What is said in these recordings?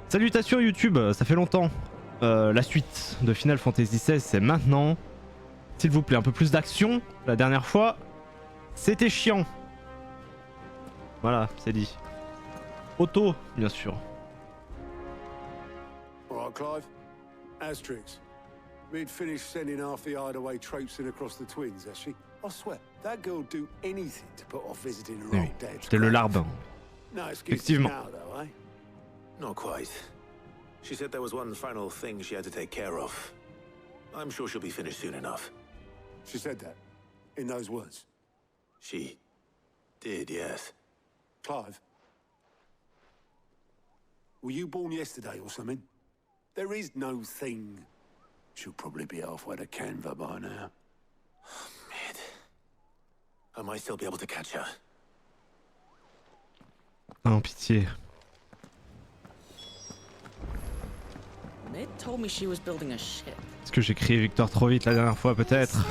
Salutations YouTube, ça fait longtemps. La suite de Final Fantasy XVI, c'est maintenant. S'il vous plaît, un peu plus d'action. La dernière fois, c'était chiant. Voilà, c'est dit. Auto, bien sûr. Alright, Clive. Asterix. We'd finished sending half the hideaway traipsing across the twins, has she? I swear, that girl'd do anything to put off visiting her Oui, old dad's c'était le larbin. No excuses Effectivement. now, though, eh? Not quite. She said there was one final thing she had to take care of. I'm sure she'll be finished soon enough. She said that, in those words. She did, yes. Clive, were you born yesterday or something? There is no thing. She'll probably be halfway to Canva by now. Mid. I might still be able to catch her. Non, pitié. Mid told me she was building a ship. Est-ce que j'ai crié Victor trop vite la dernière fois, peut-être?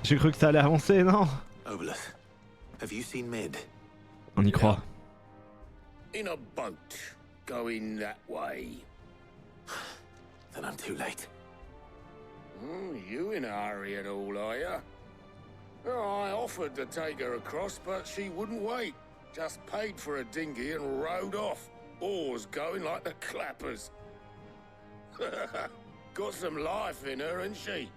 J'ai cru que ça allait avancer, non? Obelus, have you seen Mid? On y croit. In a boat, going that way. Then I'm too late. You in a hurry at all, are you? Oh, I offered to take her across, but she wouldn't wait. Just paid for a dinghy and rowed off. Oars going like the clappers. Got some life in her, ain't she?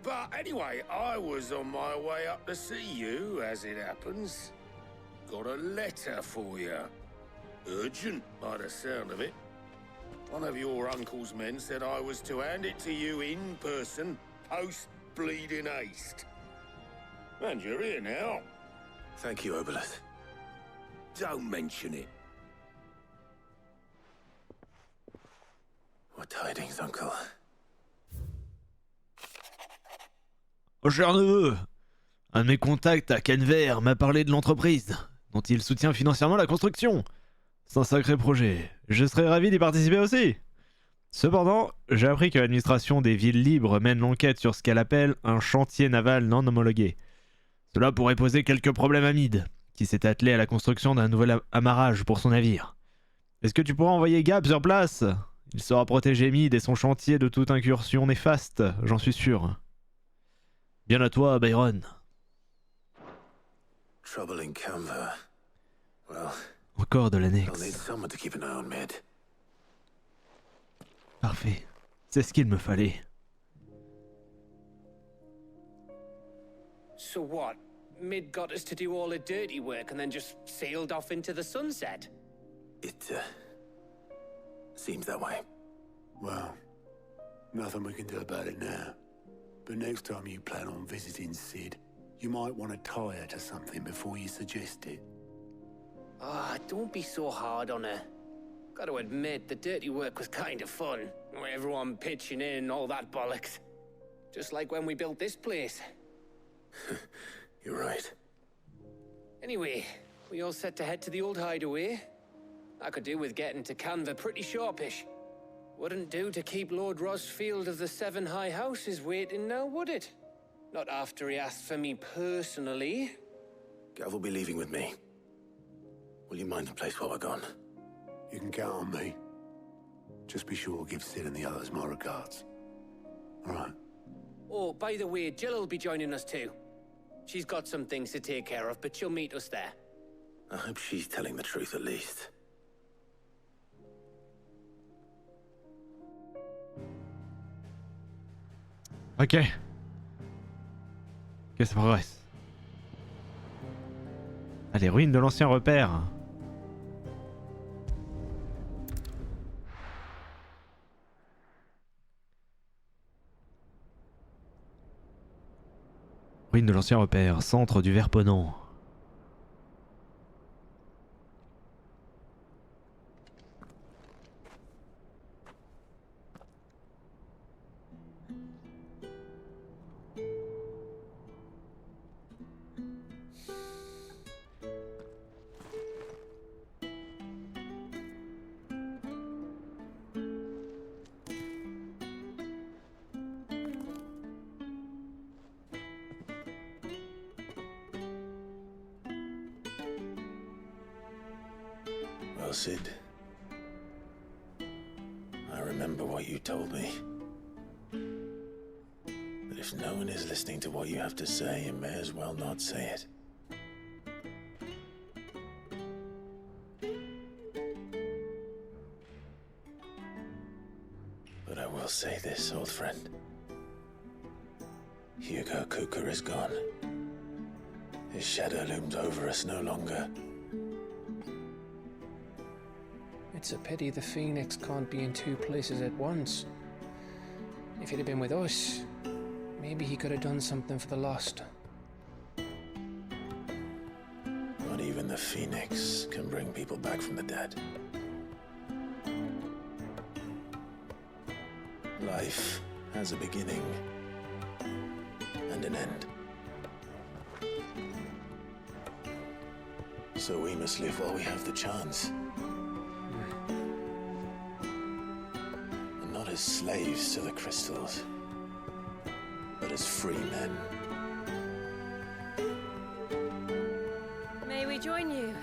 But anyway, I was on my way up to see you, as it happens. Got a letter for you. Urgent, by the sound of it. One of your uncle's men said I was to hand it to you in person, post-bleeding haste. And you're here now. Thank you, Obelus. Don't mention it. What tidings, uncle? Oh cher neveu, un de mes contacts à Canver m'a parlé de l'entreprise, dont il soutient financièrement la construction. C'est un sacré projet, je serais ravi d'y participer aussi. Cependant, j'ai appris que l'administration des villes libres mène l'enquête sur ce qu'elle appelle un chantier naval non homologué. Cela pourrait poser quelques problèmes à Mid, qui s'est attelé à la construction d'un nouvel amarrage pour son navire. Est-ce que tu pourras envoyer Gab sur place? Il saura protéger Mid et son chantier de toute incursion néfaste, j'en suis sûr. Bien à toi, Byron. Trouble in Canva. Well, Encore de I'll need l'annexe. someone to keep an eye on Mid. Parfait. C'est ce qu'il me fallait. So what? Mid got us to do all the dirty work and then just sailed off into the sunset? It, seems that way. Well, nothing we can do about it now. But next time you plan on visiting Sid, you might want to tie her to something before you suggest it. Ah, don't be so hard on her. Gotta admit, the dirty work was kind of fun. Everyone pitching in and all that bollocks. Just like when we built this place. You're right. Anyway, we all set to head to the old hideaway. I could do with getting to Canva pretty sharpish. Wouldn't do to keep Lord Rosfield of the Seven High Houses waiting now, would it? Not after he asked for me personally. Gav will be leaving with me. Will you mind the place while we're gone? You can count on me. Just be sure to give Sid and the others my regards. All right. Oh, by the way, Jill will be joining us too. She's got some things to take care of, but she'll meet us there. I hope she's telling the truth at least. Ok. Ok, ça progresse. Ah, les ruines de l'ancien repère. Ruines de l'ancien repère, centre du Verponant. Well, Sid, I remember what you told me. That if no one is listening to what you have to say, you may as well not say it. But I will say this, old friend. Hugo Cooker is gone. His shadow looms over us no longer. It's a pity the Phoenix can't be in two places at once. If he'd have been with us, maybe he could have done something for the lost. Not even the Phoenix can bring people back from the dead. Life has a beginning and an end. So we must live while we have the chance. And not as slaves to the crystals, but as free men. May we join you?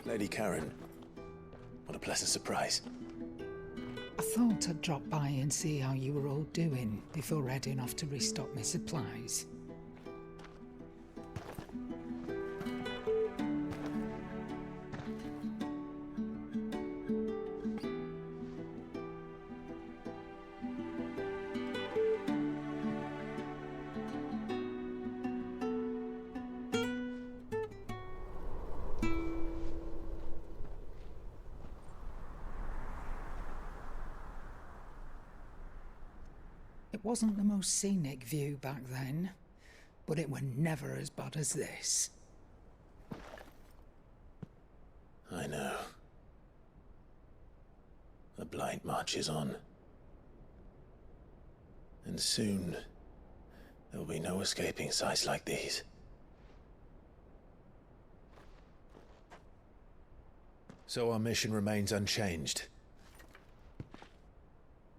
Lady Karen, what a pleasant surprise. I thought I'd drop by and see how you were all doing before heading off to restock my supplies. It wasn't the most scenic view back then, but it were never as bad as this. I know. The blight marches on. And soon, there'll be no escaping sights like these. So our mission remains unchanged.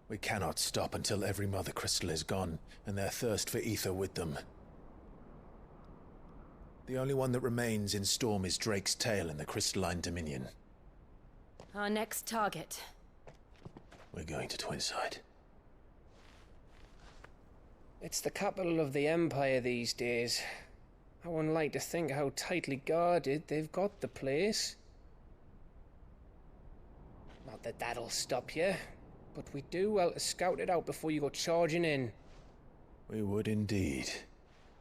We cannot stop until every Mother Crystal is gone, and their thirst for ether with them. The only one that remains in Storm is Drake's tail in the Crystalline Dominion. Our next target. We're going to Twinside. It's the capital of the Empire these days. I wouldn't like to think how tightly guarded they've got the place. Not that that'll stop you, but we do well to scout it out before you go charging in. We would indeed.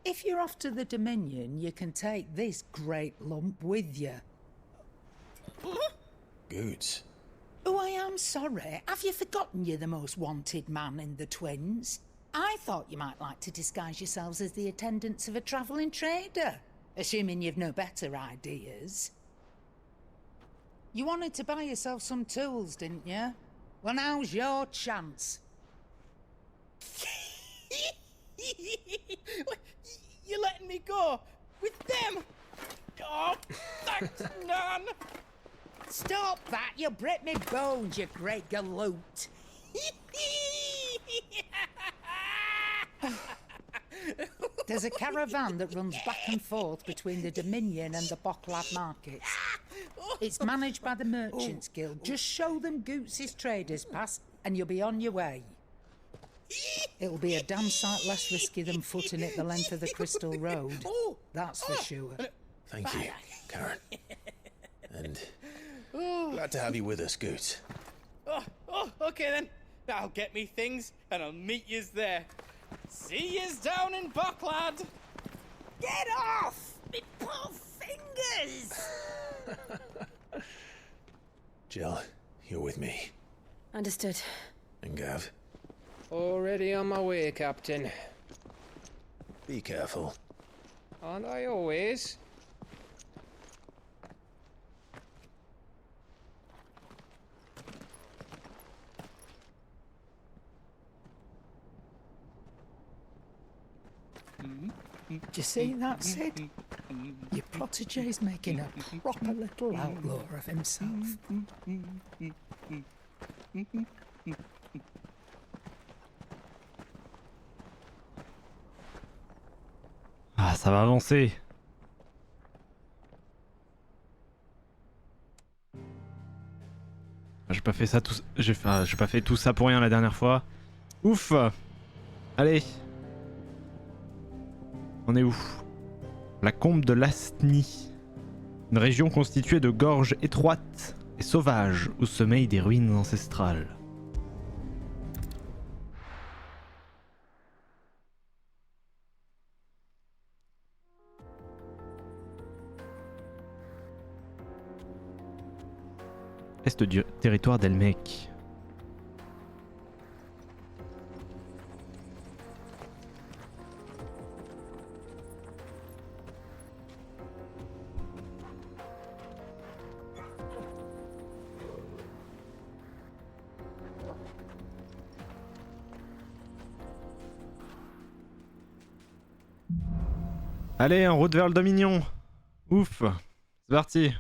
If you're off to the Dominion, you can take this great lump with you. Goods. Oh, I am sorry. Have you forgotten you're the most wanted man in the Twins? I thought you might like to disguise yourselves as the attendants of a travelling trader, assuming you've no better ideas. You wanted to buy yourself some tools, didn't you? Well, now's your chance. You're letting me go with them? Oh, thanks, Nan. Stop that! You'll break me bones, you great galoot. There's a caravan that runs back and forth between the Dominion and the Bocklad markets. It's managed by the Merchants Guild. Just show them Goots' traders pass and you'll be on your way. It'll be a damn sight less risky than footing it the length of the Crystal Road. That's for sure. Thank you, Karen. And glad to have you with us, Goots. Okay then. I'll get me things and I'll meet yous there. See yous down in Bocklad. Get off! Me poor fingers! Jill, you're with me. Understood. And Gav, Already on my way, Captain. be careful. Aren't I always? Do you see that, Sid? Your protege's making a proper little outlaw of himself. ça va avancer. J'ai pas fait ça tout... J'ai pas fait tout ça pour rien la dernière fois. Ouf. Allez. On est où? La combe de l'Astnie. Une région constituée de gorges étroites et sauvages où sommeillent des ruines ancestrales. Est du territoire d'Elmec. Allez, en route vers le Dominion. Ouf. C'est parti.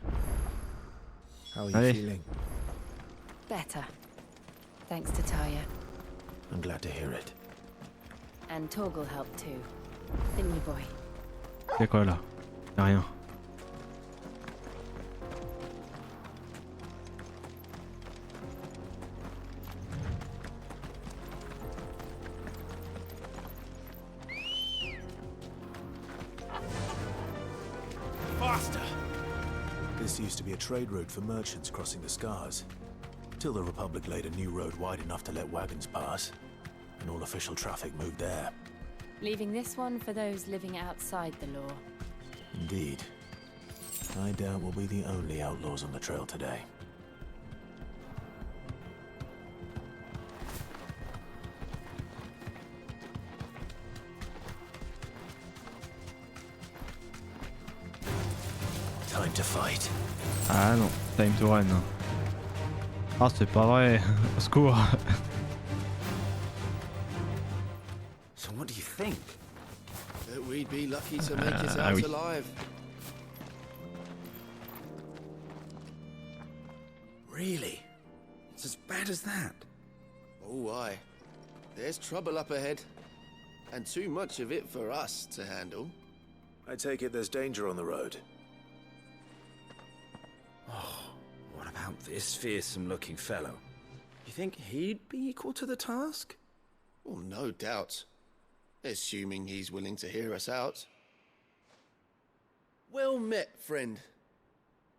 How are you Allez. feeling? Better. Thanks to Taya. I'm glad to hear it. And Torgal helped too. Didn't you, boy? Y'a quoi là? Y'a rien. Faster! This used to be a trade route for merchants crossing the Scars. Till the Republic laid a new road wide enough to let wagons pass, and all official traffic moved there. Leaving this one for those living outside the law. Indeed. I doubt we'll be the only outlaws on the trail today. Time to fight. Ah non, time to run. Ah c'est pas vrai, au secours. So what do you think? That we'd be lucky to make it Ah out oui. alive. Really? It's as bad as that? Oh, aye. There's trouble up ahead. And too much of it for us to handle. I take it there's danger on the road. What about this fearsome-looking fellow? You think he'd be equal to the task? Well, no doubt. Assuming he's willing to hear us out. Well met, friend.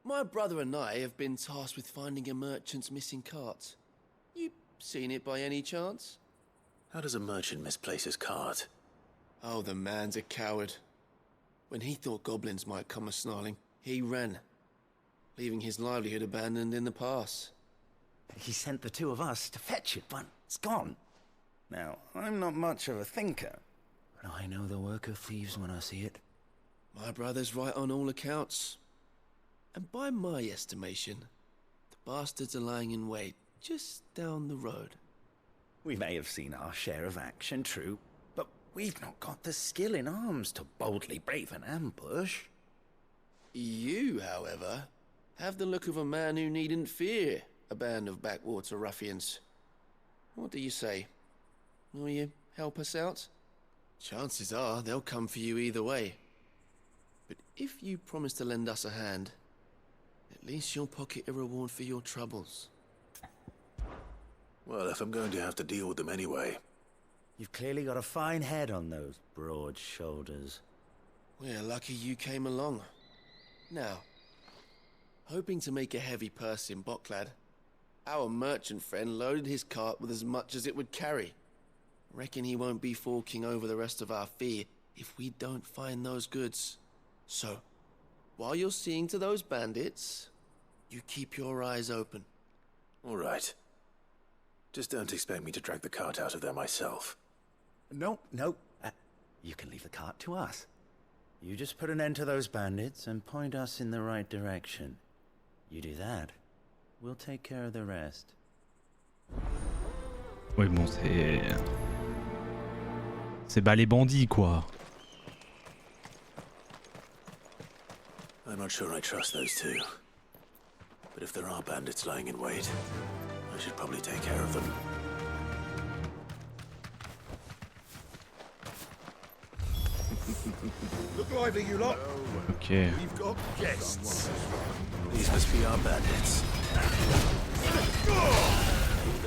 My brother and I have been tasked with finding a merchant's missing cart. You seen it by any chance? How does a merchant misplace his cart? Oh, the man's a coward. When he thought goblins might come a-snarling, he ran, leaving his livelihood abandoned in the pass. He sent the two of us to fetch it, but it's gone. Now, I'm not much of a thinker, but I know the work of thieves when I see it. My brother's right on all accounts. And by my estimation, the bastards are lying in wait just down the road. We may have seen our share of action, true, but we've not got the skill in arms to boldly brave an ambush. You, however, have the look of a man who needn't fear a band of backwater ruffians. What do you say? Will you help us out? Chances are they'll come for you either way. But if you promise to lend us a hand, at least you'll pocket a reward for your troubles. Well, if I'm going to have to deal with them anyway. You've clearly got a fine head on those broad shoulders. We're lucky you came along. Now, hoping to make a heavy purse in Bocklad, our merchant friend loaded his cart with as much as it would carry. Reckon he won't be forking over the rest of our fee if we don't find those goods. So, while you're seeing to those bandits, you keep your eyes open. All right. Just don't expect me to drag the cart out of there myself. No. You can leave the cart to us. You just put an end to those bandits and point us in the right direction. You do that, we'll take care of the rest. Oui bon c'est... C'est bah les bandits quoi. I'm not sure I trust those two. But if there are bandits lying in wait, I should probably take care of them. Look lively, you lot. Ok. We've got guests. These must be our bandits.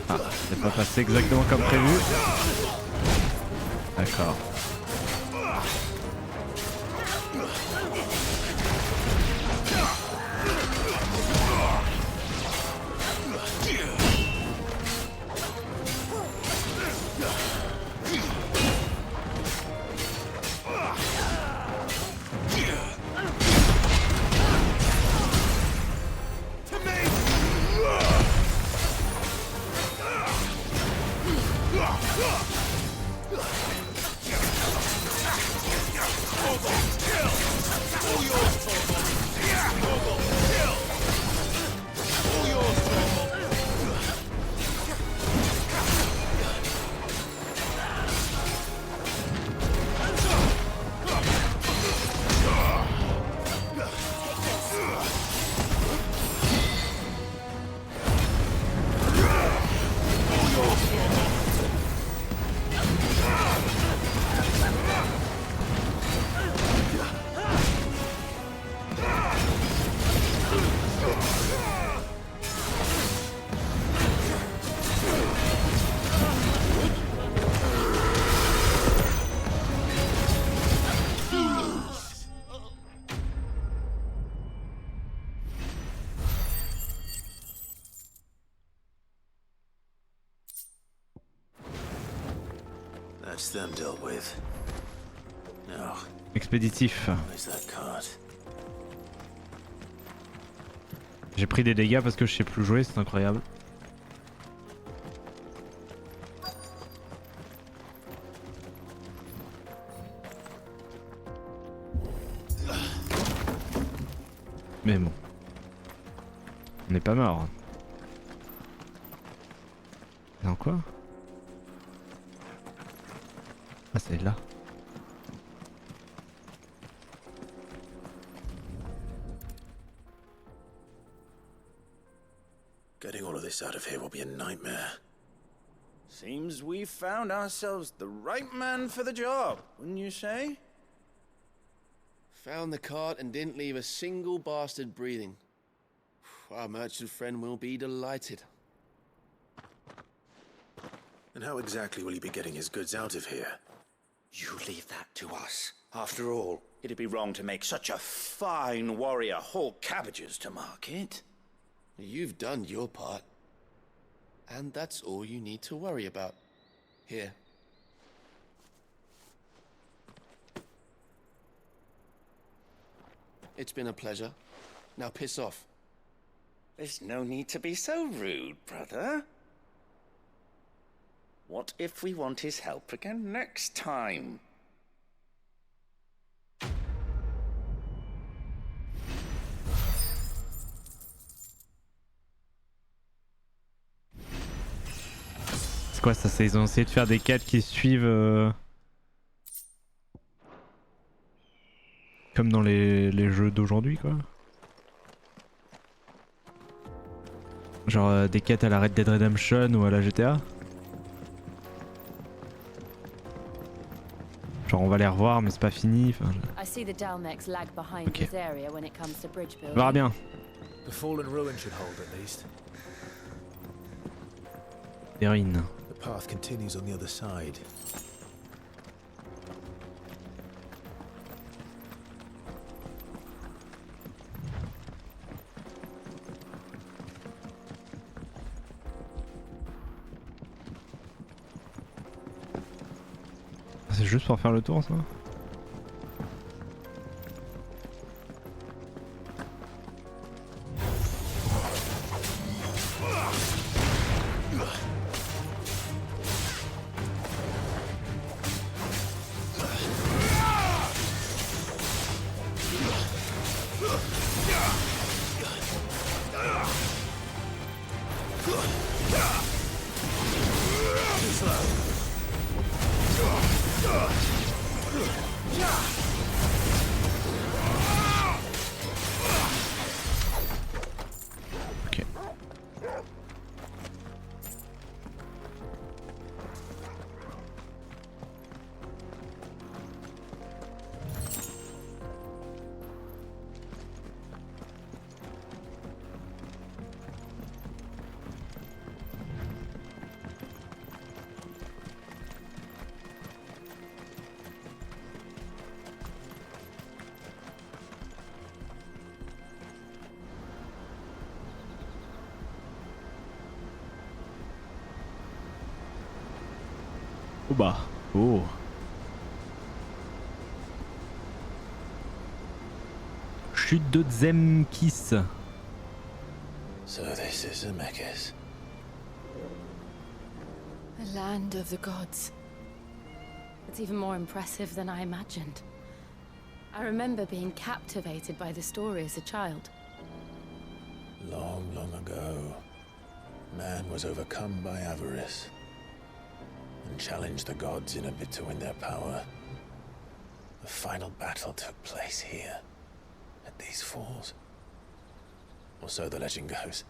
Ah, c'est pas passé exactement comme prévu. D'accord. That's them dealt with. Now, Expéditif. where's that cart? J'ai pris des dégâts parce que je sais plus jouer, c'est incroyable. Mais bon. On n'est pas mort. Non quoi? Ah c'est là. Getting all of this out of here will be a nightmare. Seems we've found ourselves the right man for the job, wouldn't you say? Found the cart and didn't leave a single bastard breathing. Our merchant friend will be delighted. And how exactly will he be getting his goods out of here? You leave that to us. After all, it'd be wrong to make such a fine warrior haul cabbages to market. You've done your part. And that's all you need to worry about. Here. It's been a pleasure. Now piss off. There's no need to be so rude, brother. What if we want his help again next time? C'est quoi ça? Ils ont essayé de faire des quêtes qui suivent comme dans les jeux d'aujourd'hui quoi. Genre des quêtes à la Red Dead Redemption ou à la GTA. Genre on va les revoir mais c'est pas fini. Enfin, ok. On verra bien. The fallen ruin should hold at least. Héroïne. The path continues on the other side. C'est juste pour faire le tour ça? Oh bah. Oh. Chute de Zemkis. So this is Zemeckis. The land of the gods. It's even more impressive than I imagined. I remember being captivated by the story as a child. Long, long ago, man was overcome by avarice and challenged the gods in a bid to win their power. The final battle took place here, at these falls. Or so the legend goes.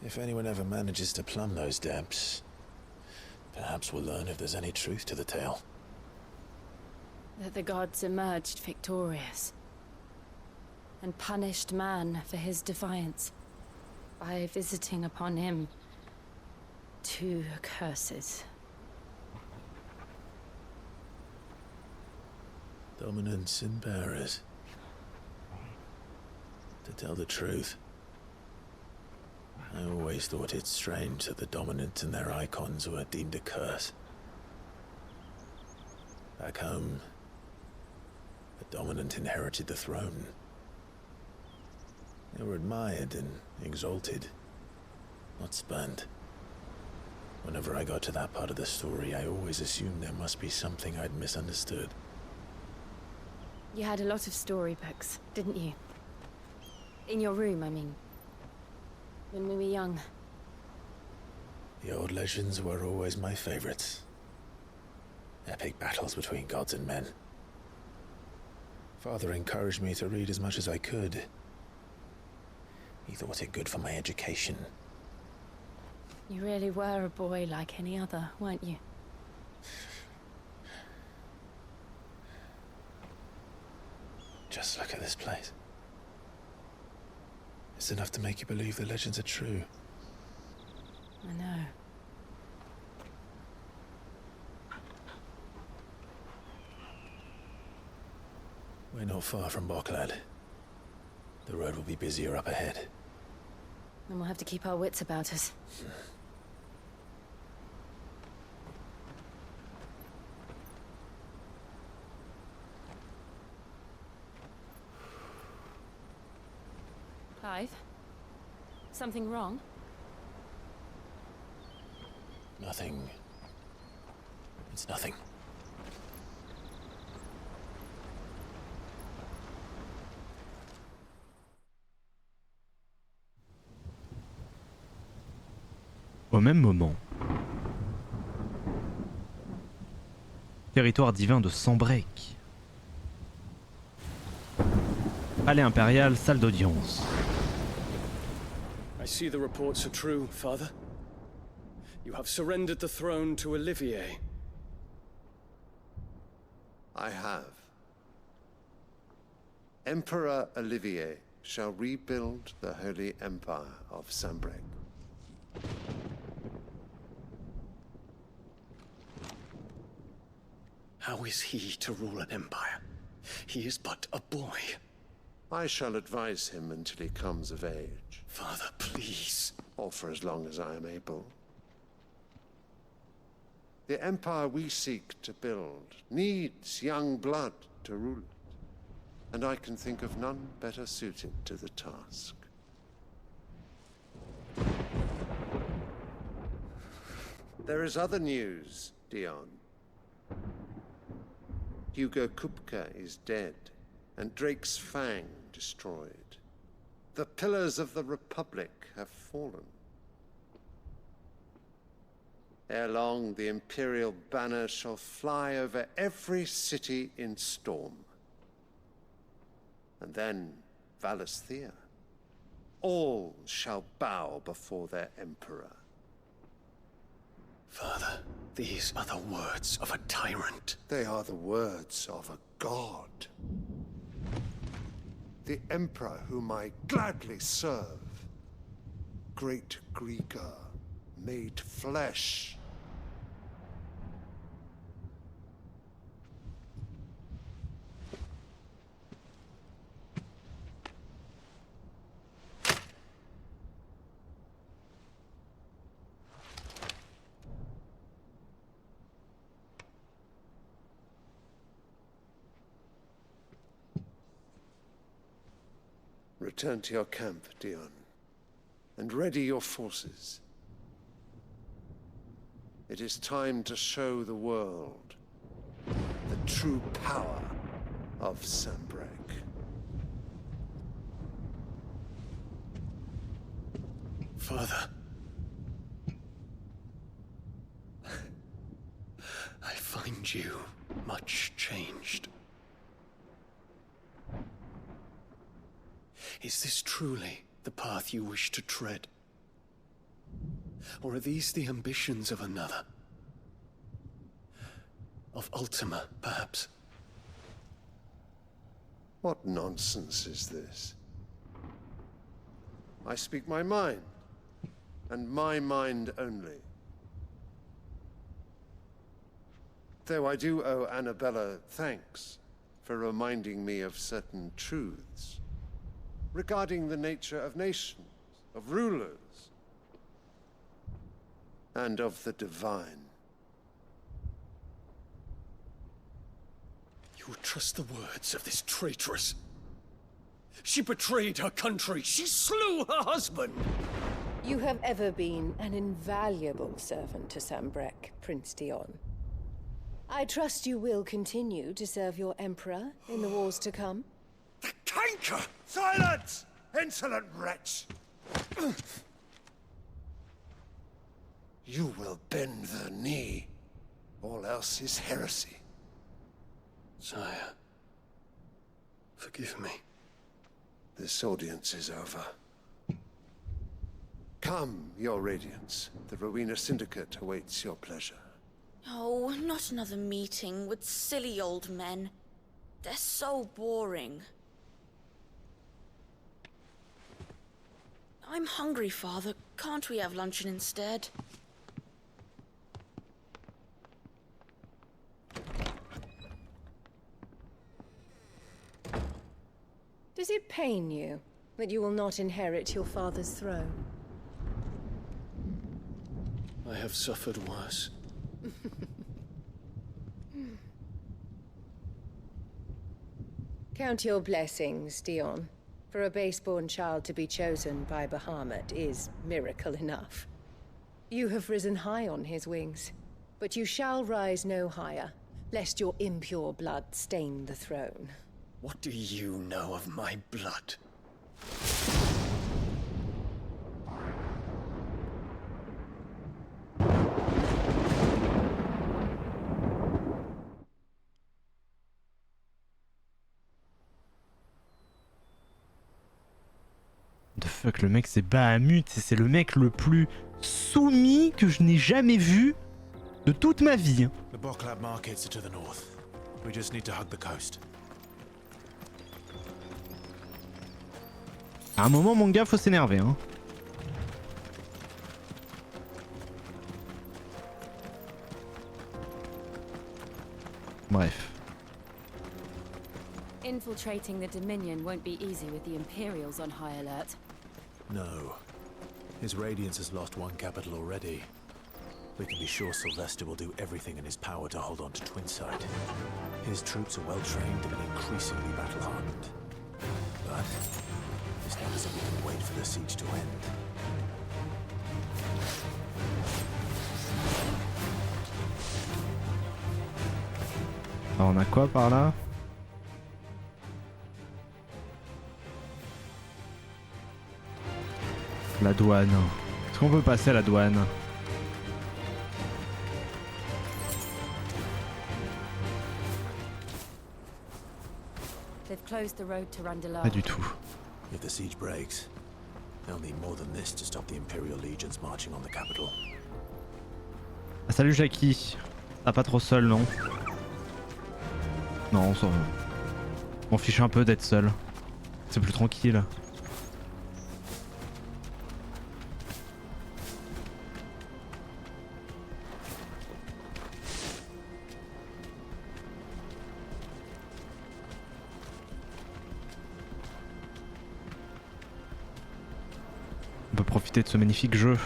If anyone ever manages to plumb those depths, perhaps we'll learn if there's any truth to the tale. That the gods emerged victorious and punished man for his defiance by visiting upon him 2 curses. Dominance and bearers. To tell the truth, I always thought it strange that the dominant and their icons were deemed a curse. Back home, the dominant inherited the throne. They were admired and exalted, not spurned. Whenever I got to that part of the story, I always assumed there must be something I'd misunderstood. You had a lot of storybooks, didn't you? In your room, I mean. When we were young. The old legends were always my favorites. Epic battles between gods and men. Father encouraged me to read as much as I could. He thought it good for my education. You really were a boy like any other, weren't you? Just look at this place. It's enough to make you believe the legends are true. I know. We're not far from Boklad. The road will be busier up ahead. Then we'll have to keep our wits about us. Clive? Something wrong? Nothing. It's nothing. Au même moment, territoire divin de Sambrek. Palais impérial, salle d'audience. I see the reports are true, Father. You have surrendered the throne to Olivier. I have. Emperor Olivier shall rebuild the Holy Empire of Sambrek. How is he to rule an empire? He is but a boy. I shall advise him until he comes of age. Father, please. Or for as long as I am able. The empire we seek to build needs young blood to rule it, and I can think of none better suited to the task. There is other news, Dion. Hugo Kupka is dead, and Drake's Fang destroyed. The pillars of the Republic have fallen. Ere long, the Imperial banner shall fly over every city in Storm. And then Valisthea. All shall bow before their Emperor. Father, these are the words of a tyrant. They are the words of a god. The Emperor whom I gladly serve. Great Greeker, made flesh. Return to your camp, Dion, and ready your forces. It is time to show the world the true power of Caudrac. Father. I find you much changed. Is this truly the path you wish to tread? Or are these the ambitions of another? Of Ultima, perhaps? What nonsense is this? I speak my mind, and my mind only. Though I do owe Annabella thanks for reminding me of certain truths regarding the nature of nations, of rulers, and of the divine. You would trust the words of this traitress? She betrayed her country. She slew her husband. You have ever been an invaluable servant to Caudrac, Prince Dion. I trust you will continue to serve your Emperor in the wars to come. The canker! Silence! Insolent wretch! You will bend the knee. All else is heresy. Sire, forgive me. This audience is over. Come, your Radiance. The Rowena Syndicate awaits your pleasure. Oh, not another meeting with silly old men. They're so boring. I'm hungry, Father. Can't we have luncheon instead? Does it pain you that you will not inherit your father's throne? I have suffered worse. Count your blessings, Dion. For a base-born child to be chosen by Bahamut is miracle enough. You have risen high on his wings, but you shall rise no higher, lest your impure blood stain the throne. What do you know of my blood? The fuck, le mec c'est Bahamut, c'est le mec le plus soumis que je n'ai jamais vu de toute ma vie. Hein. The Bocklab markets are to the north. We just need to hug the coast. À un moment, mon gars, faut s'énerver. Hein. Bref. Infiltrating the Dominion won't be easy with the Imperials on high alert. No. His Radiance has lost one capital already. We can be sure Sylvester will do everything in his power to hold on to Twinside. His troops are well trained and increasingly battle-hardened. But it's not as if we can wait for the siege to end. Alors on a quoi par là? La douane. Est-ce qu'on peut passer à la douane? They've closed the road to Randalar. Pas du tout. If the siege breaks, they'll need more than this to stop the Imperial legions marching on the capital. Ah, salut Jackie. T'as pas trop seul, non? Non, ça va. M'en fiche un peu d'être seul. C'est plus tranquille. On peut profiter de ce magnifique jeu.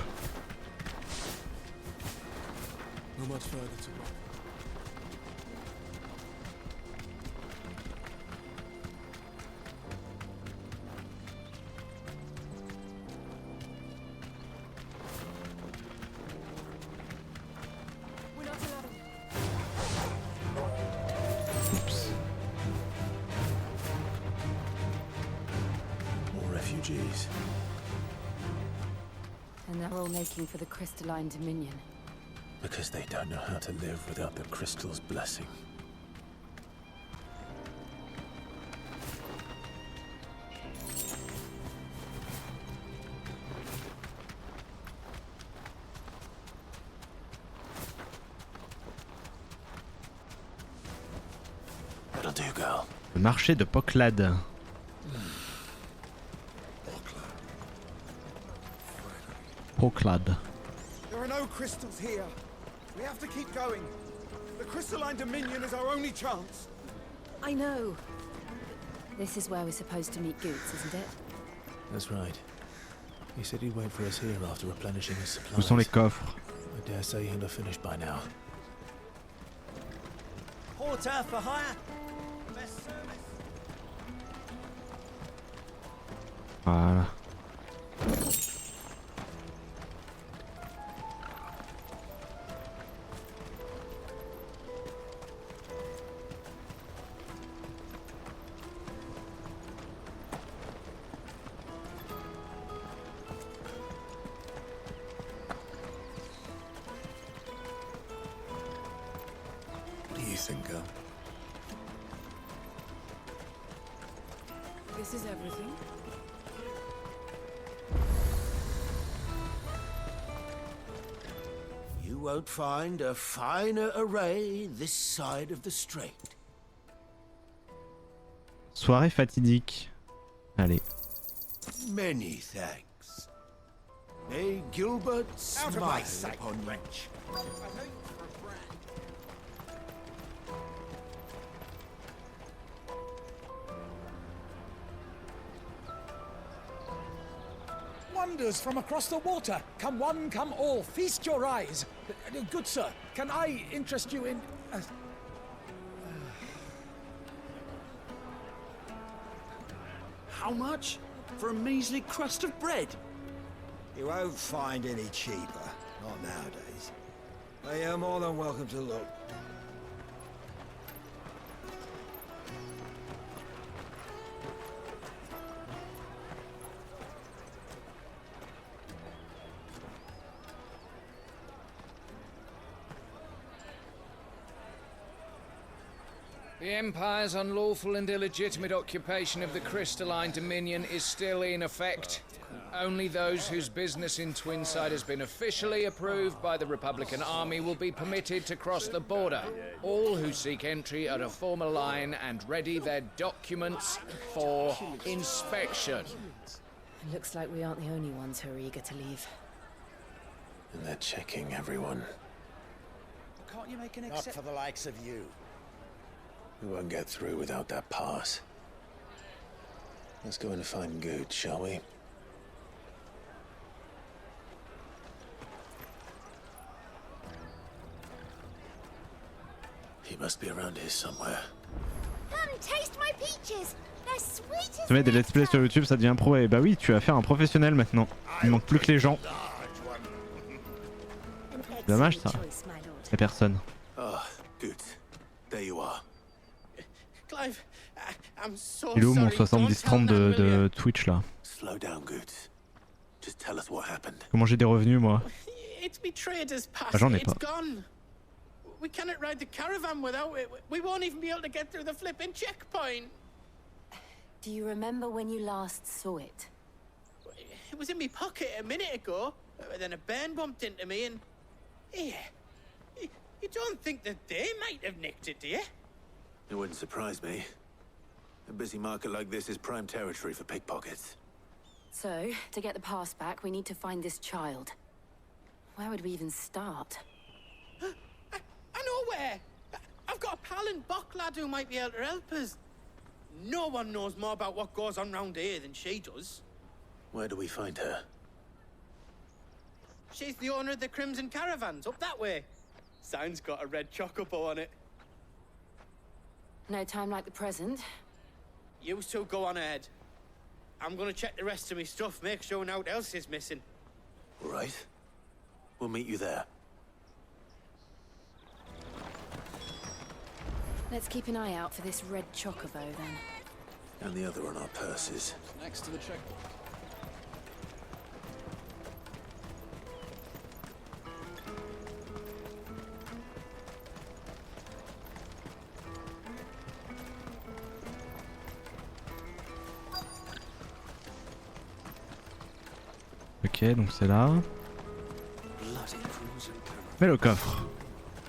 refugees. And they're all making for the crystalline dominion. Because they don't know how to live without the crystal's blessing. That'll do, girl. Le marché de Poclad. Poclad. There are no crystals here. We have to keep going. The crystalline dominion is our only chance. I know. This is where we're supposed to meet Goots, isn't it? That's right. He said he'd wait for us here after replenishing his supplies. Où sont les coffres? I dare say he'll have finished by now. Porter for hire. Best service. Voilà. What do you think, girl? This is everything. You won't find a finer array this side of the strait. Soirée fatidique. Allez. Many thanks. May Gilbert Out of my smile sight, upon you. wretch. Wonders from across the water. Come one, come all. Feast your eyes. Good sir, can I interest you in... How much? For a measly crust of bread? You won't find any cheaper. Not nowadays. But you're more than welcome to look. The Empire's unlawful and illegitimate occupation of the crystalline dominion is still in effect. Only those whose business in Twinside has been officially approved by the Republican Army will be permitted to cross the border. All who seek entry are to form a line and ready their documents for inspection. It looks like we aren't the only ones who are eager to leave. And they're checking everyone. Can't you make an Not for the likes of you. We won't get through without that pass. Let's go in and find Good, shall we? He must be around here somewhere. Come taste my peaches. They're sweet as Tu mets des let's play sur YouTube, ça devient pro. Et bah oui, tu vas faire un professionnel maintenant. Il manque plus que les gens. Dommage ça. Y'a personne. Oh, good. There you are. Clive, I'm so Il est où mon sorry. 70-30 de Twitch là? Slow down, Good. Just tell us what happened. Comment j'ai des revenus moi? It's betrayed us past. Ah, j'en ai It's pas. gone. We cannot ride the caravan without it. We won't even be able to get through the flipping checkpoint. Do you remember when you last saw it? It was in my pocket a minute ago. Then a bairn bumped into me and... Yeah. You don't think that they might have nicked it, do you? It wouldn't surprise me. A busy market like this is prime territory for pickpockets. So, to get the pass back, we need to find this child. Where would we even start? I know where. I've got a pal in Bocklad who might be able to help us. No one knows more about what goes on round here than she does. Where do we find her? She's the owner of the Crimson Caravans, up that way. Sign's got a red chocobo on it. No time like the present. You two go on ahead. I'm gonna check the rest of my stuff, make sure no one else is missing. All right. We'll meet you there. Let's keep an eye out for this red chocobo then. And the other on our purses. Next to the checkpoint. Ok, donc c'est là. Mais le coffre.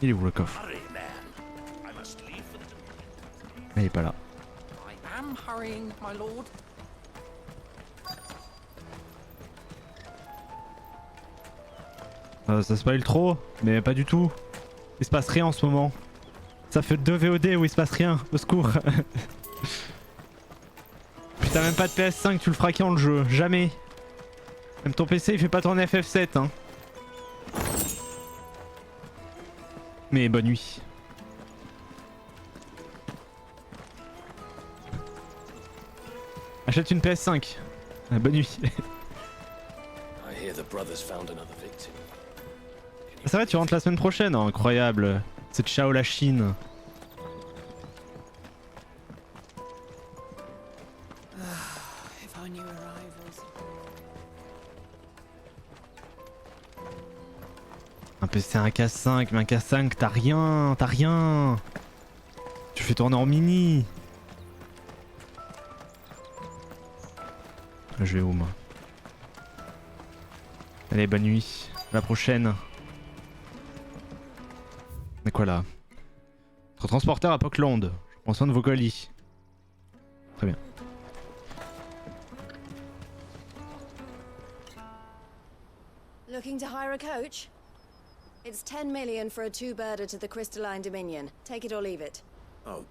Il est où le coffre? Il est pas là. I am hurrying, my lord. Ça spoil trop, mais pas du tout. Il se passe rien en ce moment. Ça fait 2 VOD où il se passe rien, au secours. Putain, même pas de PS5, tu le feras quand le jeu? Jamais. Même ton PC il fait pas tourner FF7 hein. Mais bonne nuit. Achète une PS5. Bonne nuit. I hear the brothers found another victim. Ça va, tu rentres la semaine prochaine? Oh, incroyable. C'est ciao la Chine. If I knew her rivals. Un PC, un K5, mais un K5, t'as rien, t'as rien. Tu fais tourner en mini. Je vais où moi? Allez, bonne nuit. À la prochaine. Mais quoi là? Votre transporteur à Pockland. Je prends soin de vos colis. Très bien. Looking to hire a coach? It's 10 million for a two-birder to the Crystalline Dominion. Take it or leave it. Oh,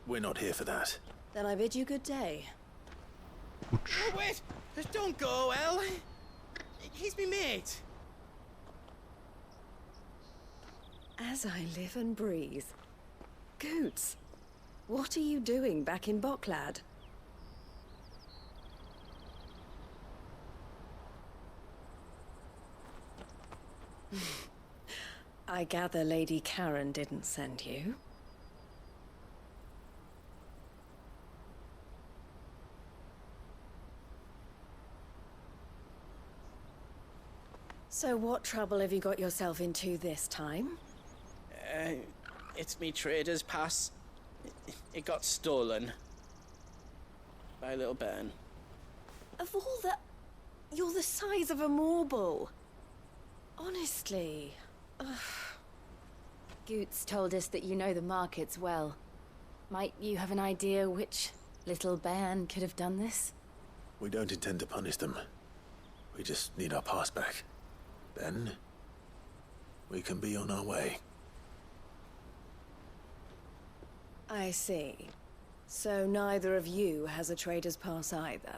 we're not here for that. Then I bid you good day. Oh, wait! Don't go, El. He's me mate. As I live and breathe. Goots, what are you doing back in Bocklad? I gather Lady Karen didn't send you. So what trouble have you got yourself into this time? It's me trader's pass. It got stolen. By a little bairn. Of all the... You're the size of a marble. Honestly. Ugh. Goots told us that you know the markets well. Might you have an idea which little bairn could have done this? We don't intend to punish them. We just need our pass back. Then, we can be on our way. I see. So neither of you has a trader's pass either.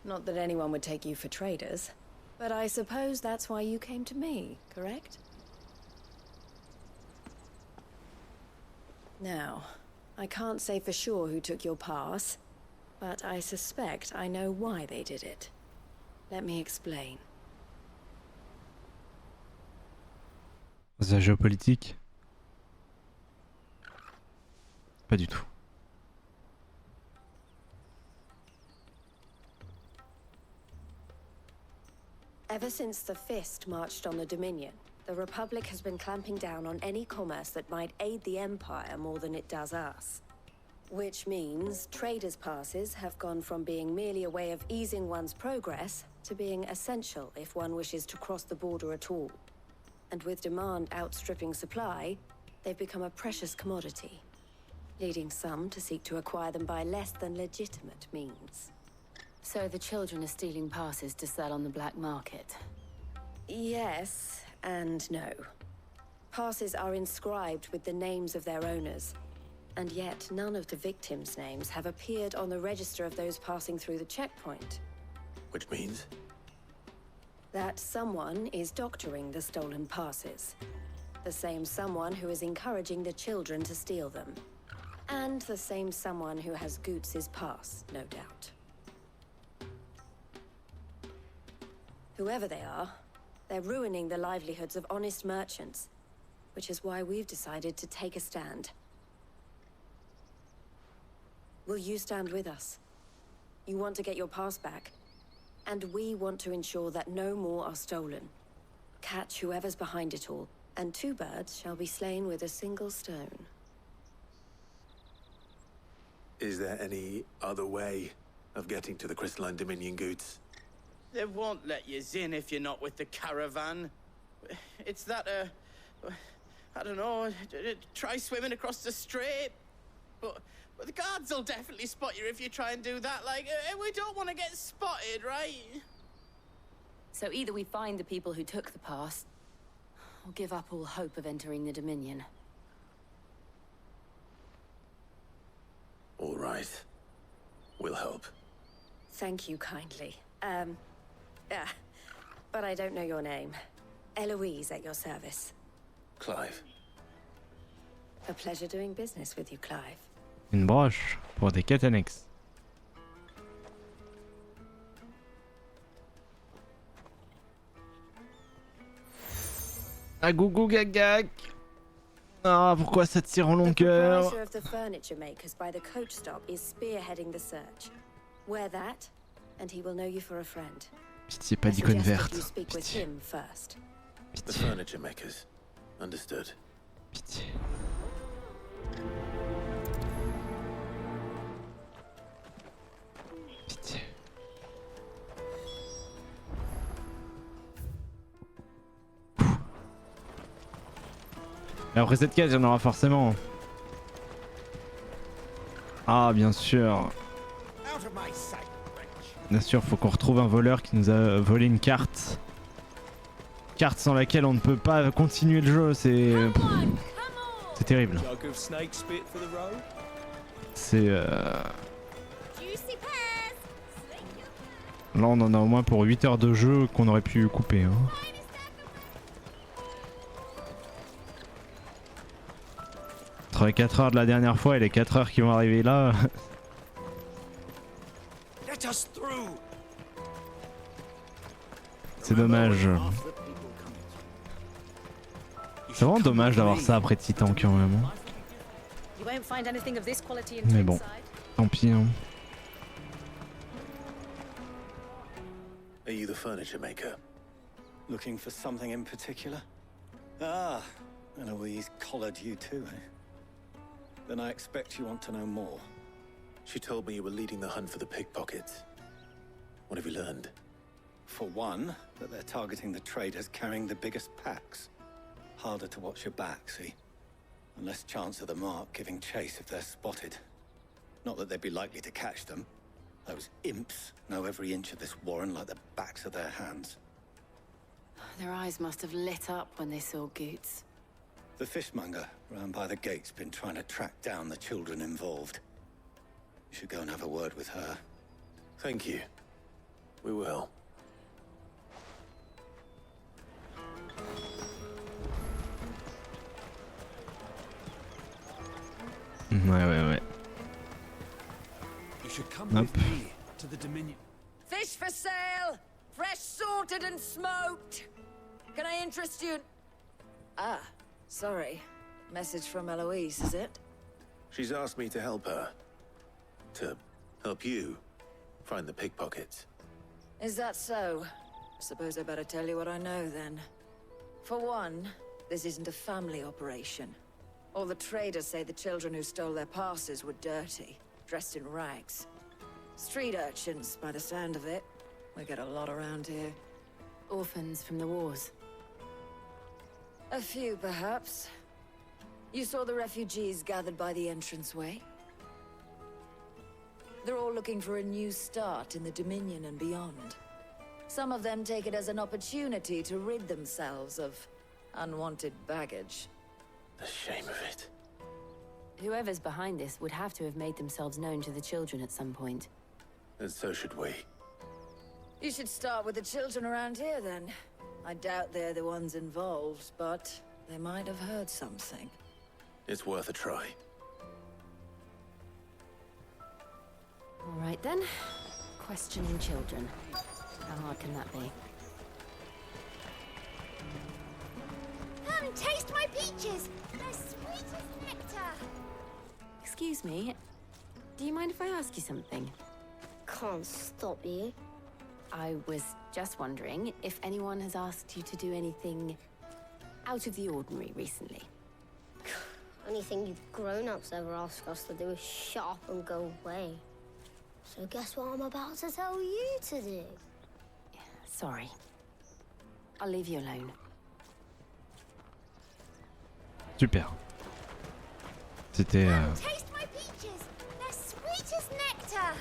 Not that anyone would take you for traders, but I suppose that's why you came to me, correct? Now, I can't say for sure who took your pass, but I suspect I know why they did it. Let me explain. C'est la géopolitique? Pas du tout. Ever since the Fist marched on the Dominion, the Republic has been clamping down on any commerce that might aid the Empire more than it does us. Which means traders' passes have gone from being merely a way of easing one's progress to being essential if one wishes to cross the border at all. And with demand outstripping supply, they've become a precious commodity, leading some to seek to acquire them by less than legitimate means. So the children are stealing passes to sell on the black market? Yes, and no. Passes are inscribed with the names of their owners, and yet none of the victims' names have appeared on the register of those passing through the checkpoint. Which means? That someone is doctoring the stolen passes. The same someone who is encouraging the children to steal them. And the same someone who has Goots' pass, no doubt. Whoever they are, they're ruining the livelihoods of honest merchants, which is why we've decided to take a stand. Will you stand with us? You want to get your pass back, and we want to ensure that no more are stolen. Catch whoever's behind it all, and two birds shall be slain with a single stone. Is there any other way of getting to the Crystalline Dominion goods? They won't let you in if you're not with the caravan. It's that, I don't know, try swimming across the strait. But the guards will definitely spot you if you try and do that. Like, we don't want to get spotted, right? So either we find the people who took the pass, or give up all hope of entering the Dominion. All right. We'll help. Thank you kindly. But I don't know your name. Eloise at your service. Clive. A pleasure doing business with you, Clive. Une broche pour des quêtes annexes. Ah gougou gagag. Ah pourquoi ça tire en longueur? The proprietor of the furniture makers by the coach stop is spearheading the search. Wear that, and he will know you for a friend. Pitié, pas d'icône verte. You speak with him first. The furniture makers. Understood. Pitié. Pitié. Et après cette quête, il y en aura forcément. Ah, bien sûr. Bien sûr, faut qu'on retrouve un voleur qui nous a volé une carte. Carte sans laquelle on ne peut pas continuer le jeu, c'est terrible. C'est Là on en a au moins pour 8 heures de jeu qu'on aurait pu couper. Hein. Entre les 4 heures de la dernière fois et les 4 heures qui vont arriver là. C'est dommage. C'est vraiment dommage d'avoir ça après Titan quand même. Mais bon, tant pis. Hein. Are you the furniture maker? Looking for something in particular? Ah, Eloise collared you too, eh? Then I expect you want to know more. She told me you were leading the hunt for the pickpockets. What have you learned? For one, that they're targeting the traders carrying the biggest packs. Harder to watch your back, see? And less chance of the mark giving chase if they're spotted. Not that they'd be likely to catch them. Those imps know every inch of this warren like the backs of their hands. Their eyes must have lit up when they saw Goots. The fishmonger round by the gate's been trying to track down the children involved. You should go and have a word with her. Thank you. We will. Ouais. You should come with me to the Dominion. Fish for sale! Fresh sorted and smoked! Can I interest you? Ah, sorry. Message from Eloise, is it? She's asked me to help her. To help you find the pickpockets. Is that so? Suppose I better tell you what I know then. For one, this isn't a family operation. All the traders say the children who stole their passes were dirty, dressed in rags. Street urchins, by the sound of it. We get a lot around here. Orphans from the wars. A few, perhaps. You saw the refugees gathered by the entranceway? They're all looking for a new start in the Dominion and beyond. Some of them take it as an opportunity to rid themselves of unwanted baggage. The shame of it. Whoever's behind this would have to have made themselves known to the children at some point. And so should we. You should start with the children around here, then. I doubt they're the ones involved, but they might have heard something. It's worth a try. All right then. Questioning children. How hard can that be? Come, taste my peaches! They're sweet as nectar! Excuse me. Do you mind if I ask you something? Can't stop you. I was just wondering if anyone has asked you to do anything out of the ordinary recently. Anything you grown-ups ever ask us to do is shut up and go away. So guess what I'm about to tell you to do? Sorry. I'll leave you alone. Super. C'était Taste my peaches. They're sweet as nectar.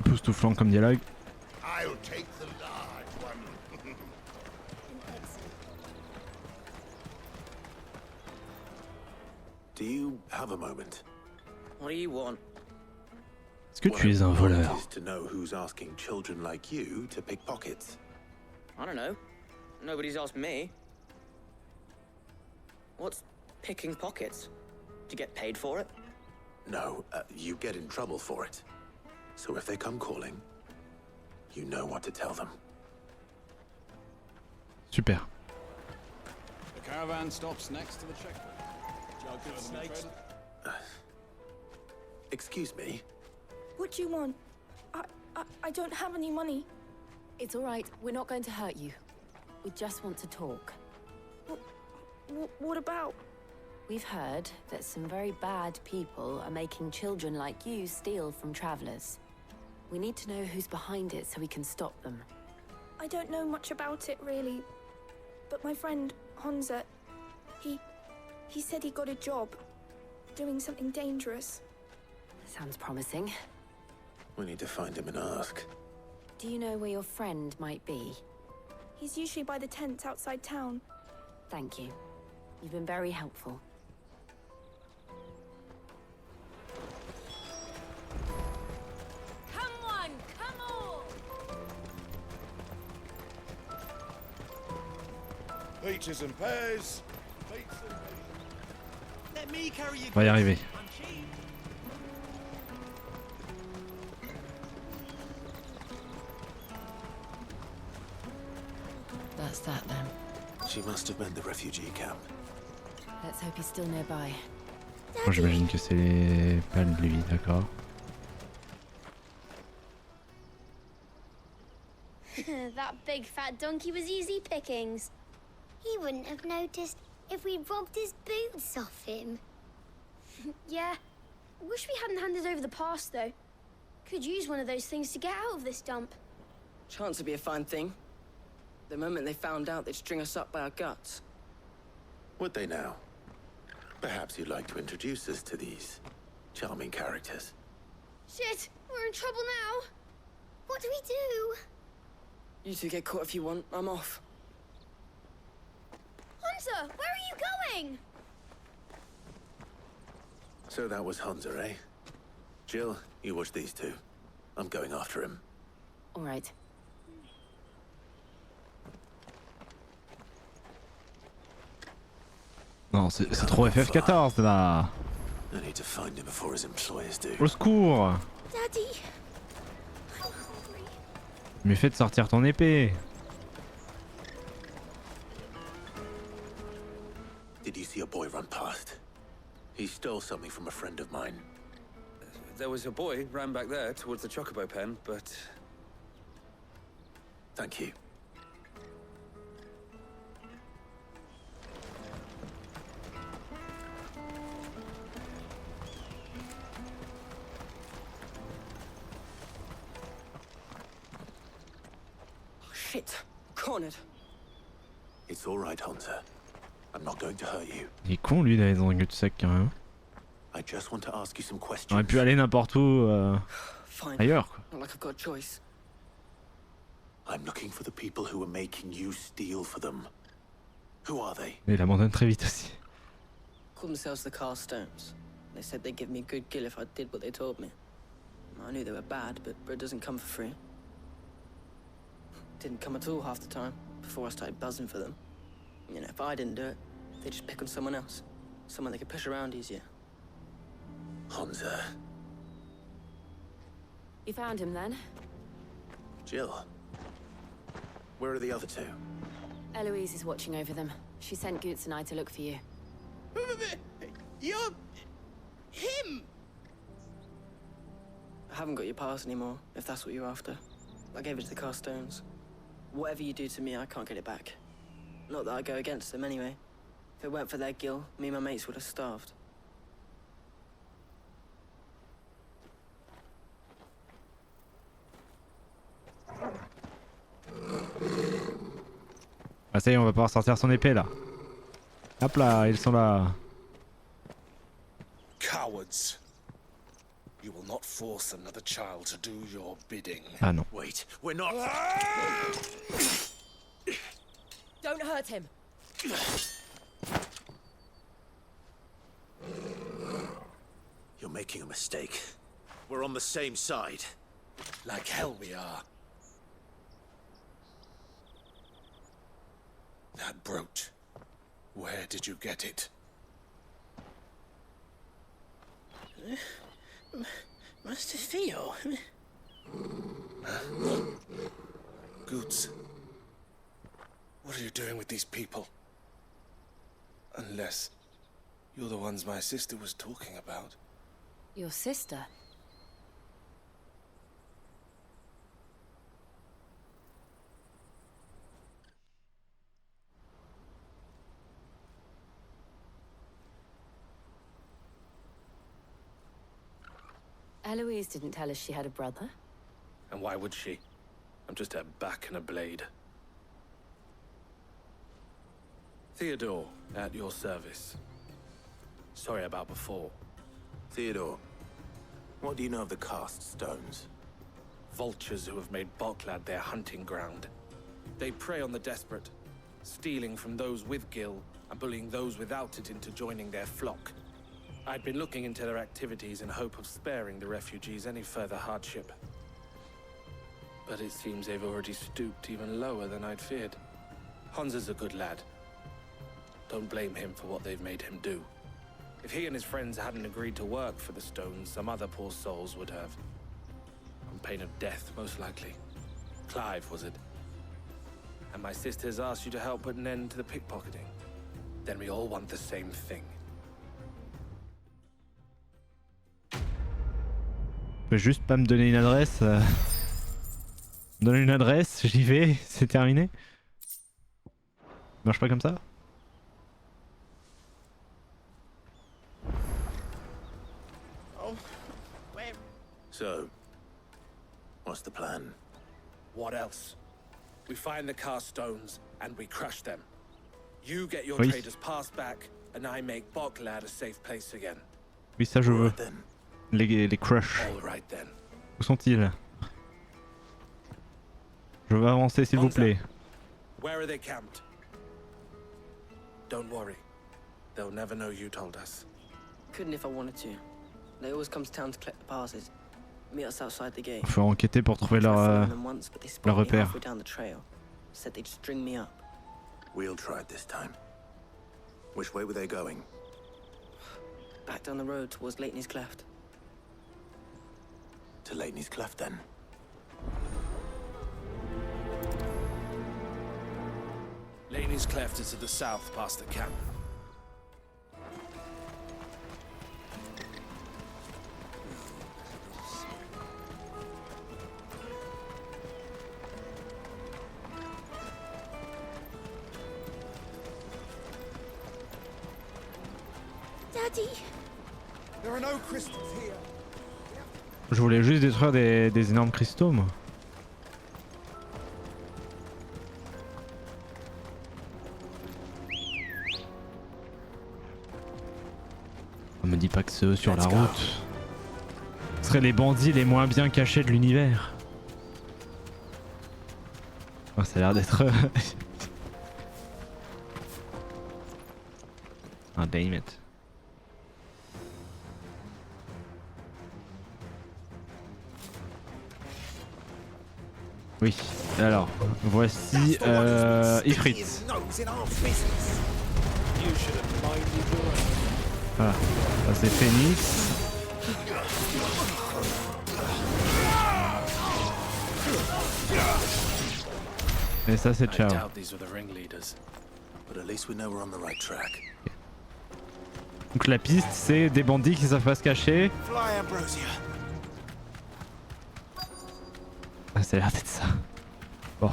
époustouflant comme dialogue. I'll take the large one. Do you have a moment? What do you want? Est-ce que tu es un voleur? Is to know who's asking children like you to pick pockets. I don't know. Nobody's asked me. What's picking pockets? Do you get paid for it? No, you get in trouble for it. So if they come calling, you know what to tell them. Super. The caravan stops next to the checkpoint. Good snakes. Excuse me? What do you want? I don't have any money. It's all right. We're not going to hurt you. We just want to talk. What about? We've heard that some very bad people are making children like you steal from travelers. We need to know who's behind it so we can stop them. I don't know much about it, really. But my friend, Honza, he said he got a job. Doing something dangerous. Sounds promising. We need to find him and ask. Do you know where your friend might be? He's usually by the tents outside town. Thank you. You've been very helpful. Come on, come on. Peaches and pears. Let me carry you. On va y arriver. That's that then. She must have been the refugee camp. Let's hope he's still nearby. Bon, j'imagine que c'est pas lui, d'accord. That big fat donkey was easy pickings. He wouldn't have noticed if we robbed his boots off him. Yeah. Wish we hadn't handed over the pass, though. Could use one of those things to get out of this dump. Chance would be a fine thing. The moment they found out, they'd string us up by our guts. Would they now? Perhaps you'd like to introduce us to these charming characters. Shit, we're in trouble now. What do we do? You two get caught if you want. I'm off. Hunter, where are you going? So that was Hunter, eh? Jill, you watch these two. I'm going after him. All right. Non, c'est trop FF14 là. I need to find him before his employers do. Au secours. Daddy. Mais fais de sortir ton épée. Did you see a boy run past? He stole something from a friend of mine. There was a boy ran back there towards the Chocobo pen, but... Thank you. Shit. Cornered. It's all right, Hunter. I'm not going to hurt you. Il est con lui d'aller dans un cul-de-sac quand même. I just want to ask you some questions. On aurait pu aller n'importe où ailleurs quoi. Not like I've got a choice. I'm looking for the people who are making you steal for them. Who are they? Mais il abandonne très vite aussi. Call themselves the Carstones. They said they'd give me a good gill if I did what they told me. I knew they were bad, but bread doesn't come for free. Didn't come at all half the time, before I started buzzing for them. You know, if I didn't do it, they'd just pick on someone else. Someone they could push around easier. Hunter. You found him then? Jill. Where are the other two? Eloise is watching over them. She sent Goots and I to look for you. You're... him! I haven't got your pass anymore, if that's what you're after. I gave it to the Carstones. Whatever you do to me, I can't get it back. Not that I go against them anyway. If it weren't for their gill, me and my mates would have starved. Ah ça y est, on va pouvoir sortir son épée là. Hop là, ils sont là. Cowards. You will not force another child to do your bidding. Ah non. Wait, we're not. Don't hurt him. You're making a mistake. We're on the same side. Like hell we are. That brooch. Where did you get it? Master Theo? Goots. What are you doing with these people? Unless you're the ones my sister was talking about. Your sister? Eloise didn't tell us she had a brother. And why would she? I'm just her back and a blade. Theodore, at your service. Sorry about before. Theodore, what do you know of the cast stones? Vultures who have made Boklad their hunting ground. They prey on the desperate, stealing from those with Gil and bullying those without it into joining their flock. I'd been looking into their activities in hope of sparing the refugees any further hardship. But it seems they've already stooped even lower than I'd feared. Hans is a good lad. Don't blame him for what they've made him do. If he and his friends hadn't agreed to work for the stones, some other poor souls would have. On pain of death, most likely. Clive, was it? And my sisters asked you to help put an end to the pickpocketing. Then we all want the same thing. Tu peux juste pas me donner une adresse Me donner une adresse, j'y vais, c'est terminé. Marche pas comme ça. So, what's the plan? What else? We find the cast stones and we crush them. You get your Oui. traders pass back, and I make Boklad a safe place again. Oui, ça je veux. Les crush. All right then. Où sont-ils? Je veux avancer s'il vous plaît. Where are they camped? Don't worry. They'll never know you told us. Couldn't if I wanted to. They always come to town to collect the passes. Meet us outside the gate. Faut enquêter pour trouver leur repère. Halfway down the trail. Said they'd string me up. We'll try it this time. Which way were they going? Back down the road towards Leighton's Cleft. To Leighton's Cleft then. Laney's Cleft is to the south past the camp. Daddy! There are no crystals here. Je voulais juste détruire des énormes cristaux moi. On me dit pas que c'est eux sur la route. Ce seraient les bandits les moins bien cachés de l'univers. Oh, ça a l'air d'être... Ah damn it. Oui, alors, voici Ifrit. Voilà, ça c'est Phoenix. Et ça c'est Ciao. Donc la piste c'est des bandits qui savent pas se cacher. Ah, ça a l'air d'être ça. Bon.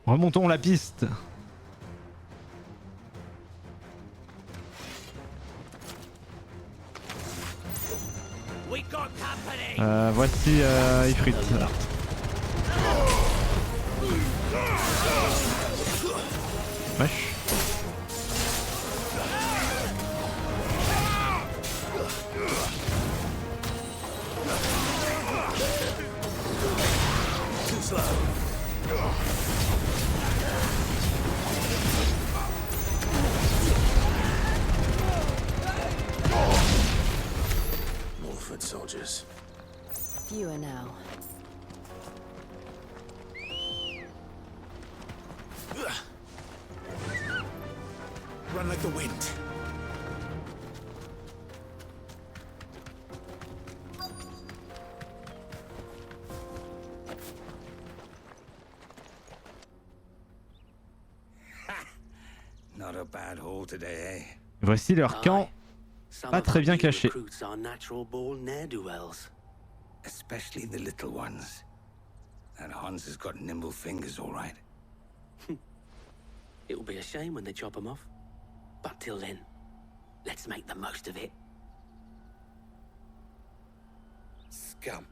Remontons la piste. Voici Ifrit. Wesh. Too slow. More foot soldiers. Fewer now. Run like the wind. Not a bad haul today, eh? Voici leur camp, pas très bien caché. Recruits are natural born ne'er-do-wells. Especially the little ones. That Hans has got nimble fingers, all right. It will be a shame when they chop them off. But till then, let's make the most of it. Scum.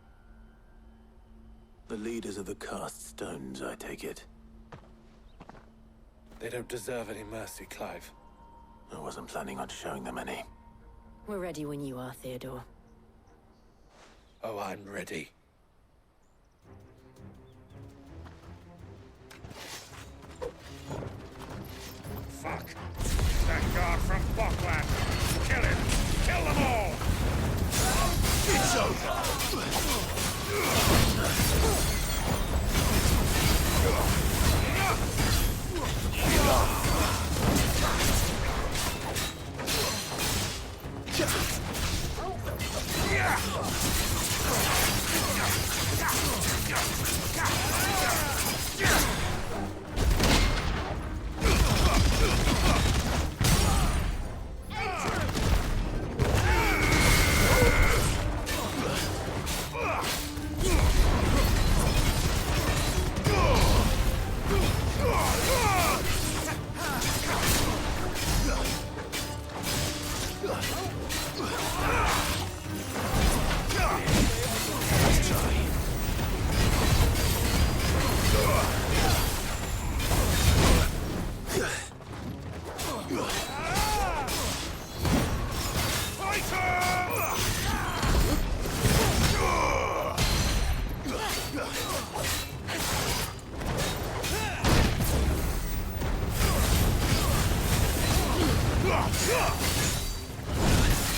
The leaders of the cast stones, I take it. They don't deserve any mercy, Clive. I wasn't planning on showing them any. We're ready when you are, Theodore. Oh, I'm ready. Fuck! That guard from Falkland! Kill him! Kill them all! It's over!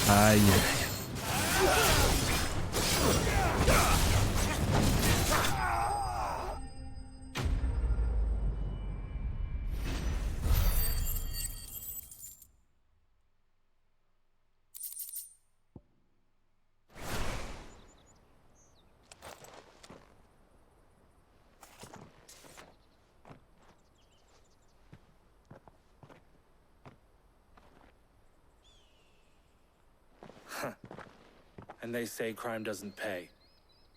Aïe. And they say crime doesn't pay.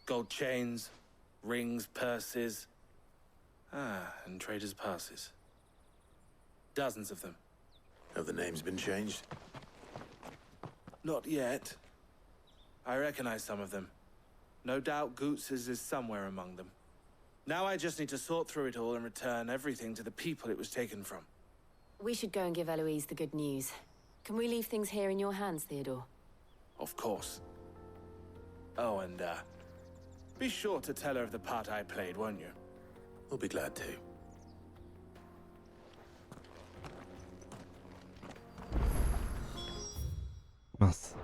Gold chains, rings, purses. And traders' passes. Dozens of them. Have the names been changed? Not yet. I recognize some of them. No doubt Goots's is somewhere among them. Now I just need to sort through it all and return everything to the people it was taken from. We should go and give Eloise the good news. Can we leave things here in your hands, Theodore? Of course. Oh, and, be sure to tell her of the part I played, won't you? We'll be glad to. Mince.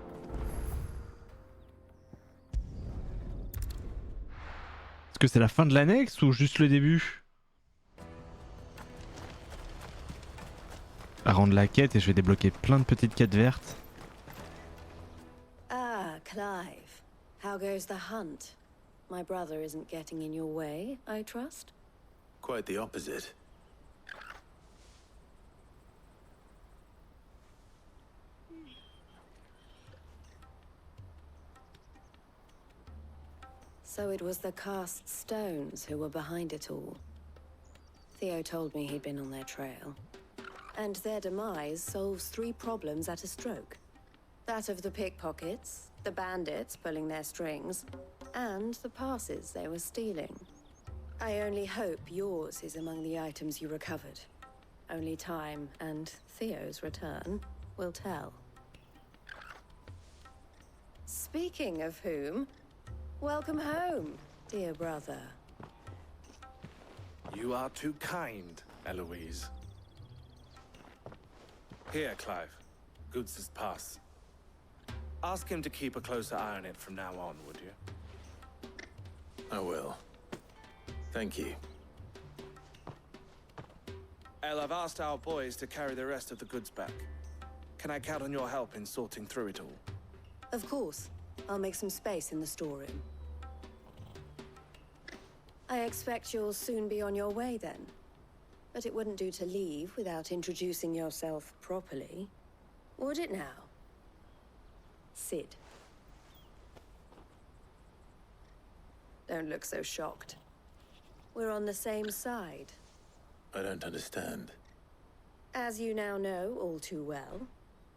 Est-ce que c'est la fin de l'annexe ou juste le début? À rendre la quête et je vais débloquer plein de petites quêtes vertes. Ah, Clive. How goes the hunt? My brother isn't getting in your way, I trust? Quite the opposite. So it was the cast stones who were behind it all. Theo told me he'd been on their trail. And their demise solves 3 problems at a stroke. That of the pickpockets, the bandits pulling their strings, and the passes they were stealing. I only hope yours is among the items you recovered. Only time and Theo's return will tell. Speaking of whom, welcome home, dear brother. You are too kind, Eloise. Here, Clive. Goods' pass. Ask him to keep a closer eye on it from now on, would you? I will. Thank you. El, I've asked our boys to carry the rest of the goods back. Can I count on your help in sorting through it all? Of course. I'll make some space in the storeroom. I expect you'll soon be on your way then. But it wouldn't do to leave without introducing yourself properly. Would it now? Sid. Don't look so shocked. We're on the same side. I don't understand. As you now know all too well,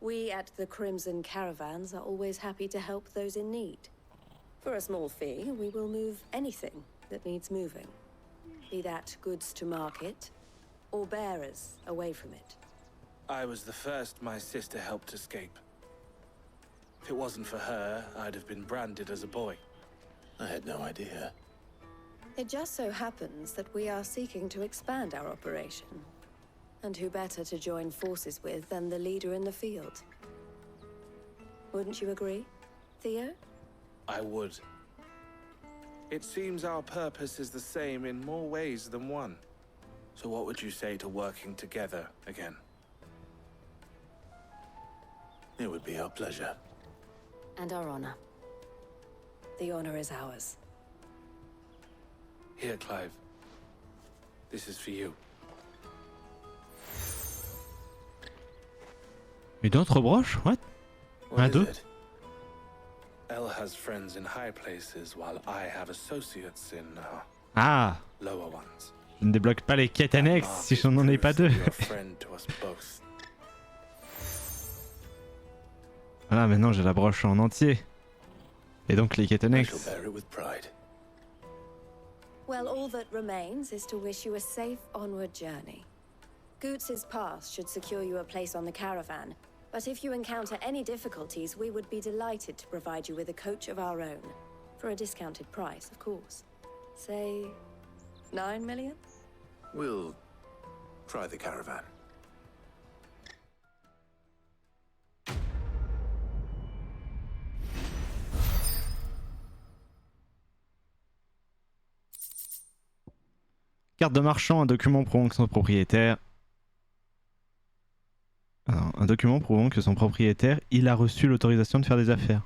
we at the Crimson Caravans are always happy to help those in need. For a small fee, we will move anything that needs moving. Be that goods to market, or bearers away from it. I was the first my sister helped escape. If it wasn't for her, I'd have been branded as a boy. I had no idea. It just so happens that we are seeking to expand our operation. And who better to join forces with than the leader in the field? Wouldn't you agree, Theo? I would. It seems our purpose is the same in more ways than one. So what would you say to working together again? It would be our pleasure. And our honor. The honor is ours. Here, Clive. This is for you. Une autre broche? What? Un, deux? Elle has friends in high places while I have associates in Ah! lower ones. Je ne débloque pas les quêtes annexes si je n'en ai pas deux. Voilà, maintenant j'ai la broche en entier. Et donc les quêtes annexes. Well, all that remains is to wish you a safe onward journey. Goots' pass should secure you a place on the caravan, but if you encounter any difficulties, we would be delighted to provide you with a coach of our own. For a discounted price, of course. Say, 9 million? We'll try the caravan. Carte de marchand, un document prouvant que son propriétaire... Alors, un document prouvant que son propriétaire, il a reçu l'autorisation de faire des affaires.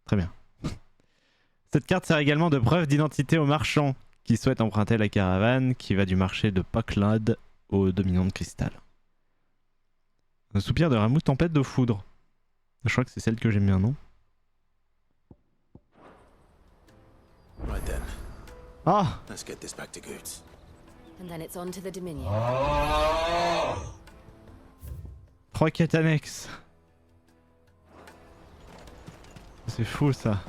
Très bien. Cette carte sert également de preuve d'identité aux marchands qui souhaitent emprunter la caravane qui va du marché de Pocklad au Dominion de Cristal. Un soupir de Ramout, tempête de foudre. Je crois que c'est celle que j'aime bien, non? Right then. Ah! Let's get this back to Goots. And then it's on to the Dominion. 3 quêtes annexes. C'est fou ça.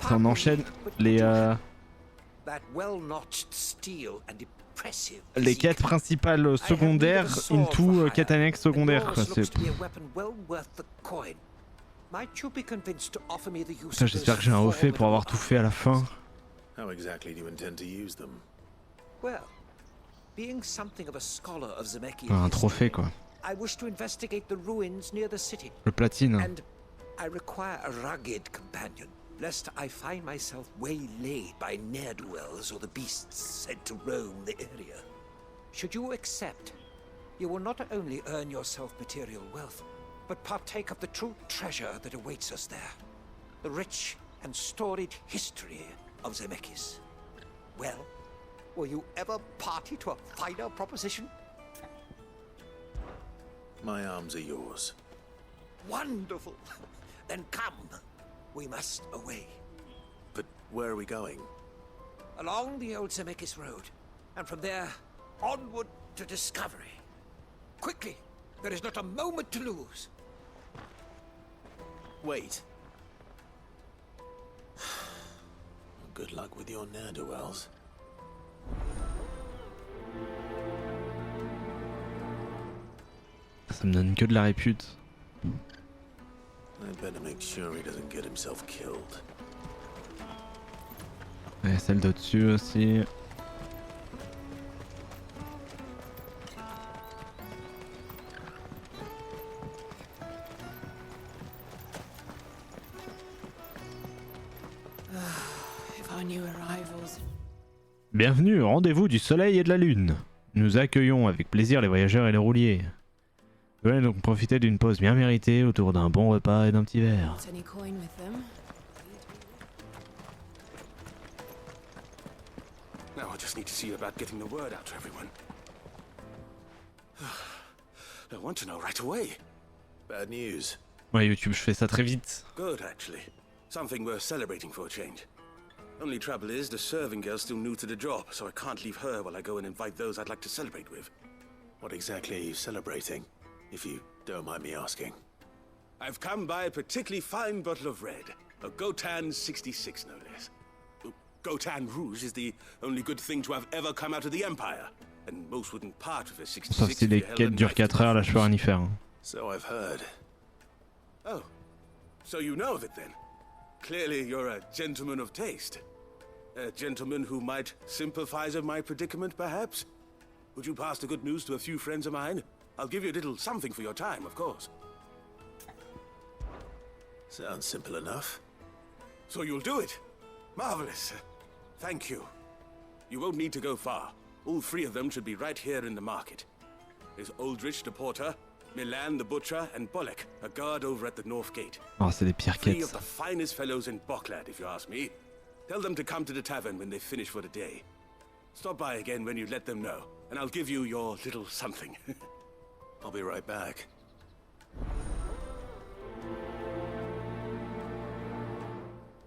Ça on enchaîne les quêtes principales secondaires into quêtes annexes secondaires quoi. Putain, j'espère que j'ai un haut fait pour avoir tout fait à la fin. How exactly do you intend to use them? Well, being something of a scholar of Zemeckis, Un trophée quoi. I wish to investigate the ruins near the city. Le platine. And I require a rugged companion, lest I find myself waylaid by ne'er-do-wells or the beasts sent to roam the area. Should you accept, you will not only earn yourself material wealth, but partake of the true treasure that awaits us there. The rich and storied history of Zemeckis. Well, will you ever party to a finer proposition? My arms are yours. Wonderful! Then come. We must away. But where are we going? Along the old Zemeckis Road, and from there, onward to discovery. Quickly, There is not a moment to lose. Wait. Good luck with your ne'er-do-wells. Ça me donne que de la répute. I better make sure he doesn't get himself killed. Ouais, celle d'au-dessus aussi. Bienvenue au rendez-vous du soleil et de la lune. Nous accueillons avec plaisir les voyageurs et les rouliers. Venez donc profiter d'une pause bien méritée autour d'un bon repas et d'un petit verre. Now I just need to see about getting the word out to everyone. I want to know right away. Bad news. Ouais, YouTube, je fais ça très vite. Good, actually. Something worth celebrating for a change. Only trouble is, the serving girl's still new to the job, so I can't leave her while I go and invite those I'd like to celebrate with. What exactly are you celebrating, if you don't mind me asking? I've come by a particularly fine bottle of red. A Gotan 66, no less. Gotan Rouge is the only good thing to have ever come out of the Empire, and most wouldn't part with a 66. Sauf si les quêtes durent 4 heures, là je peux rien y faire. Hein. So I've heard. Oh, so you know of it then? Clearly you're a gentleman of taste. A gentleman who might sympathize with my predicament, perhaps? Would you pass the good news to a few friends of mine? I'll give you a little something for your time, of course. Sounds simple enough. So you'll do it? Marvelous. Thank you. You won't need to go far. All three of them should be right here in the market. There's Aldrich the porter, Milan the butcher, and Bolek, a guard over at the north gate. Oh, c'est des pires Three quêtes. of the finest fellows in Boklad, if you ask me. Tell them to come to the tavern when they finish for the day. Stop by again when you let them know, and I'll give you your little something. I'll be right back.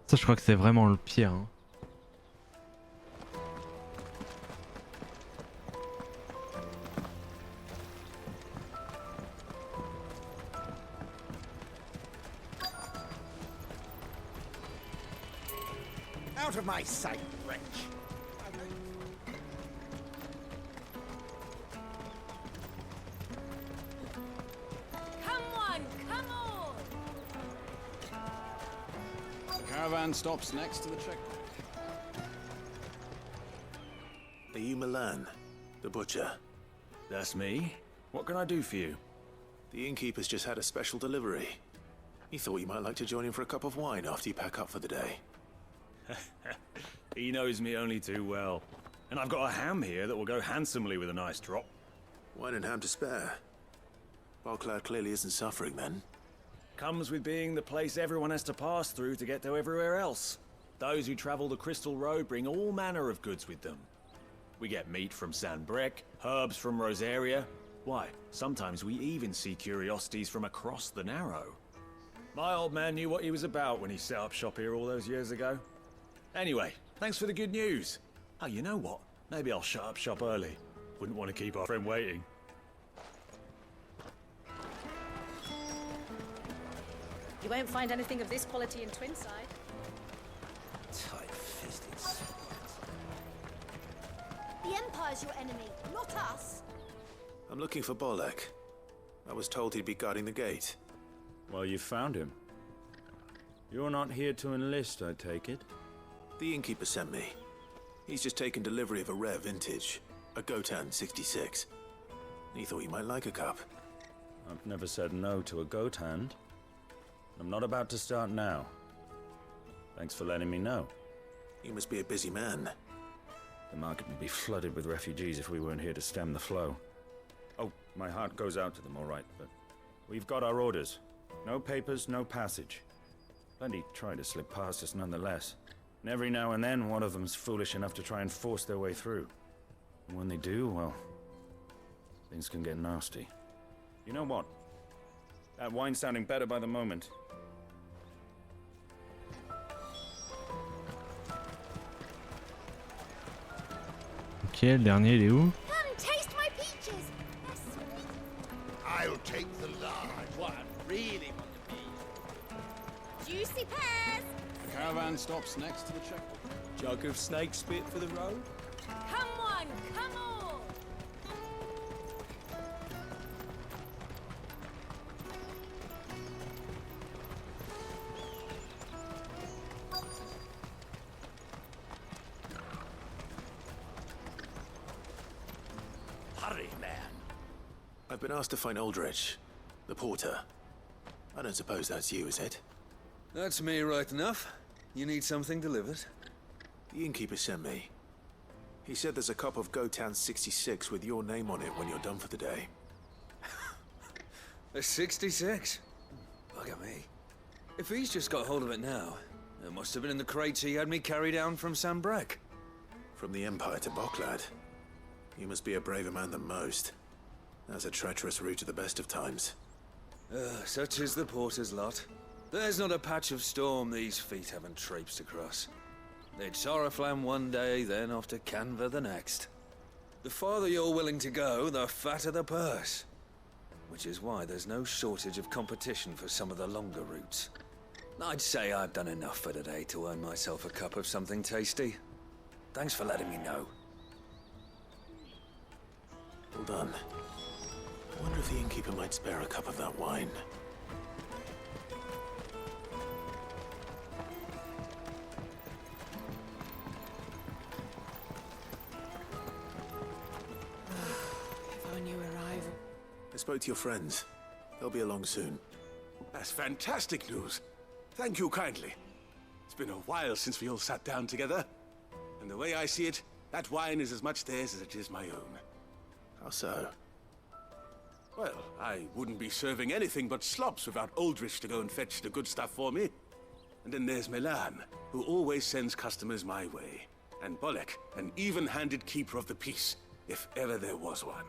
Ça, je crois que c'est vraiment le pire. Hein. Out of my sight, wretch. Come on, come on! The caravan stops next to the checkpoint. Are you Milan, the butcher? That's me. What can I do for you? The innkeeper's just had a special delivery. He thought you might like to join him for a cup of wine after you pack up for the day. He knows me only too well. And I've got a ham here that will go handsomely with a nice drop. Wine and ham to spare. Boklad clearly isn't suffering then. Comes with being the place everyone has to pass through to get to everywhere else. Those who travel the Crystal Road bring all manner of goods with them. We get meat from San Brec, herbs from Rosaria. Why, sometimes we even see curiosities from across the Narrow. My old man knew what he was about when he set up shop here all those years ago. Anyway, thanks for the good news. Oh, you know what? Maybe I'll shut up shop early. Wouldn't want to keep our friend waiting. You won't find anything of this quality in Twinside. Tight-fisted swords. The Empire's your enemy, not us. I'm looking for Bolek. I was told he'd be guarding the gate. Well, you found him. You're not here to enlist, I take it? The innkeeper sent me. He's just taken delivery of a rare vintage, a Gotan 66. He thought you might like a cup. I've never said no to a goat hand. I'm not about to start now. Thanks for letting me know. You must be a busy man. The market would be flooded with refugees if we weren't here to stem the flow. Oh, my heart goes out to them, all right, but we've got our orders. No papers, no passage. Plenty try to slip past us nonetheless. And every now and then, one of them's foolish enough to try and force their way through. And when they do, well, things can get nasty. You know what? That wine's sounding better by the moment. Ok, le dernier il est où? Come taste my peaches. They're sweet. I'll take the large. What I really want to be. Juicy pears! The caravan stops next to the checkpoint. Jug of snake spit for the road? Come on, come on! Hurry, man. I've been asked to find Aldrich, the porter. I don't suppose that's you, is it? That's me right enough. You need something delivered? The innkeeper sent me. He said there's a cup of Gotan 66 with your name on it when you're done for the day. A 66? Look at me. If he's just got hold of it now, it must have been in the crates he had me carry down from Sambrek. From the Empire to Boklad. You must be a braver man than most. That's a treacherous route at the best of times. Such is the porter's lot. There's not a patch of storm these feet haven't traipsed across. It's Oriflamme one day, then off to Canva the next. The farther you're willing to go, the fatter the purse. Which is why there's no shortage of competition for some of the longer routes. I'd say I've done enough for today to earn myself a cup of something tasty. Thanks for letting me know. Well done. I wonder if the innkeeper might spare a cup of that wine. If only you arrive. I spoke to your friends. They'll be along soon. That's fantastic news. Thank you kindly. It's been a while since we all sat down together. And the way I see it, that wine is as much theirs as it is my own. How so? Well, I wouldn't be serving anything but slops without Aldrich to go and fetch the good stuff for me. And then there's Milan, who always sends customers my way. And Bolek, an even-handed keeper of the peace, if ever there was one.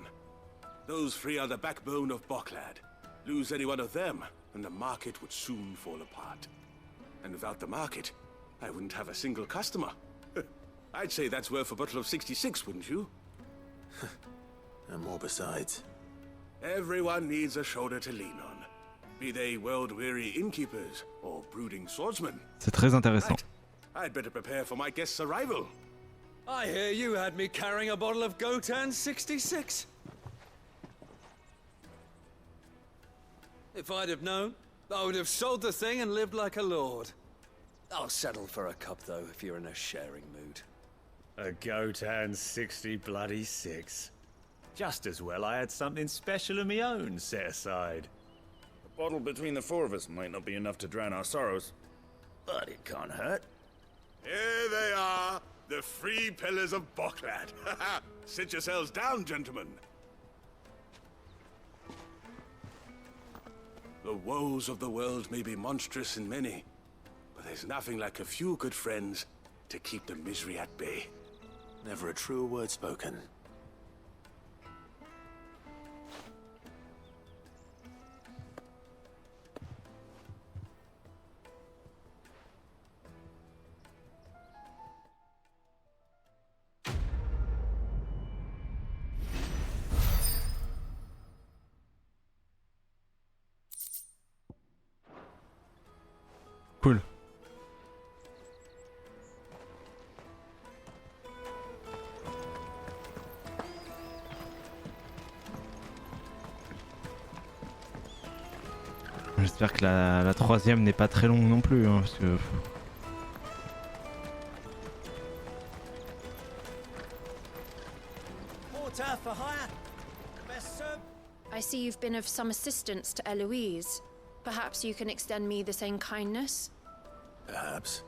Those three are the backbone of Boklad. Lose any one of them, and the market would soon fall apart. And without the market, I wouldn't have a single customer. I'd say that's worth a bottle of 66, wouldn't you? And more besides. Everyone needs a shoulder to lean on. Be they world-weary innkeepers or brooding swordsmen. C'est très intéressant. Right. I'd better prepare for my guest's arrival. I hear you had me carrying a bottle of Gotan 66. If I'd have known, I would have sold the thing and lived like a lord. I'll settle for a cup, though, if you're in a sharing mood. A Gotan 60 bloody 6. Just as well I had something special of my own set aside. A bottle between the four of us might not be enough to drown our sorrows, but it can't hurt. Here they are, the three pillars of Boklad. Sit yourselves down, gentlemen. The woes of the world may be monstrous in many, but there's nothing like a few good friends to keep the misery at bay. Never a truer word spoken. Cool. J'espère que la troisième n'est pas très longue non plus, hein, parce que... Porter for hire. Best served. I see you've been of some assistance to Eloise. Perhaps you can extend me the same kindness? Perhaps.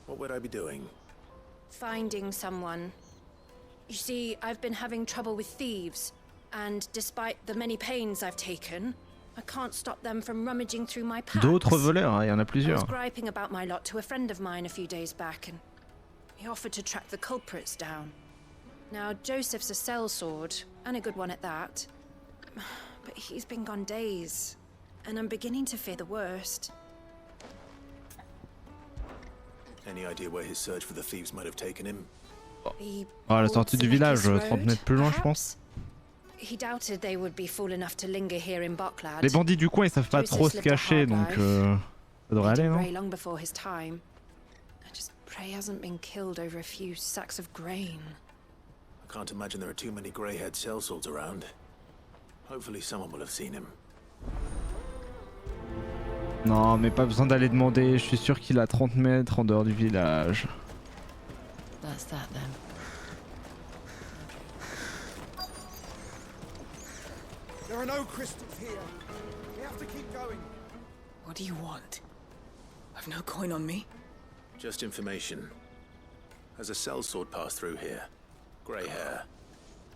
What would I be doing? Finding someone. You see, I've been having trouble with thieves, and despite the many pains I've taken, I can't stop them from rummaging through my packs. D'autres voleurs, hein, il y en a I was plusieurs. griping about my lot to a friend of mine a few days back, and he offered to track the culprits down. Now, Joseph's a sellsword, and a good one at that. But he's been gone days, and I'm beginning to fear the worst. Any idea where his search for the thieves might have taken him? À la sortie du village, 30 mètres plus loin, je pense. He doubted they would be fool enough to linger here in Bocklad. Les bandits du coin ils savent pas Joseph trop se lived a cacher hard donc life. ça devrait Made aller him non? grey long before his time. I just pray he hasn't been killed over a few sacks of grain. I can't imagine there are too many grey-haired sellswords around. Hopefully someone will have seen him. Non mais pas besoin d'aller demander, je suis sûr qu'il a 30 mètres en dehors du village. That's that then. There are no crystals here. We have to keep going. What do you want? I've no coin on me. Just information. Has a sellsword passed through here? Grey hair.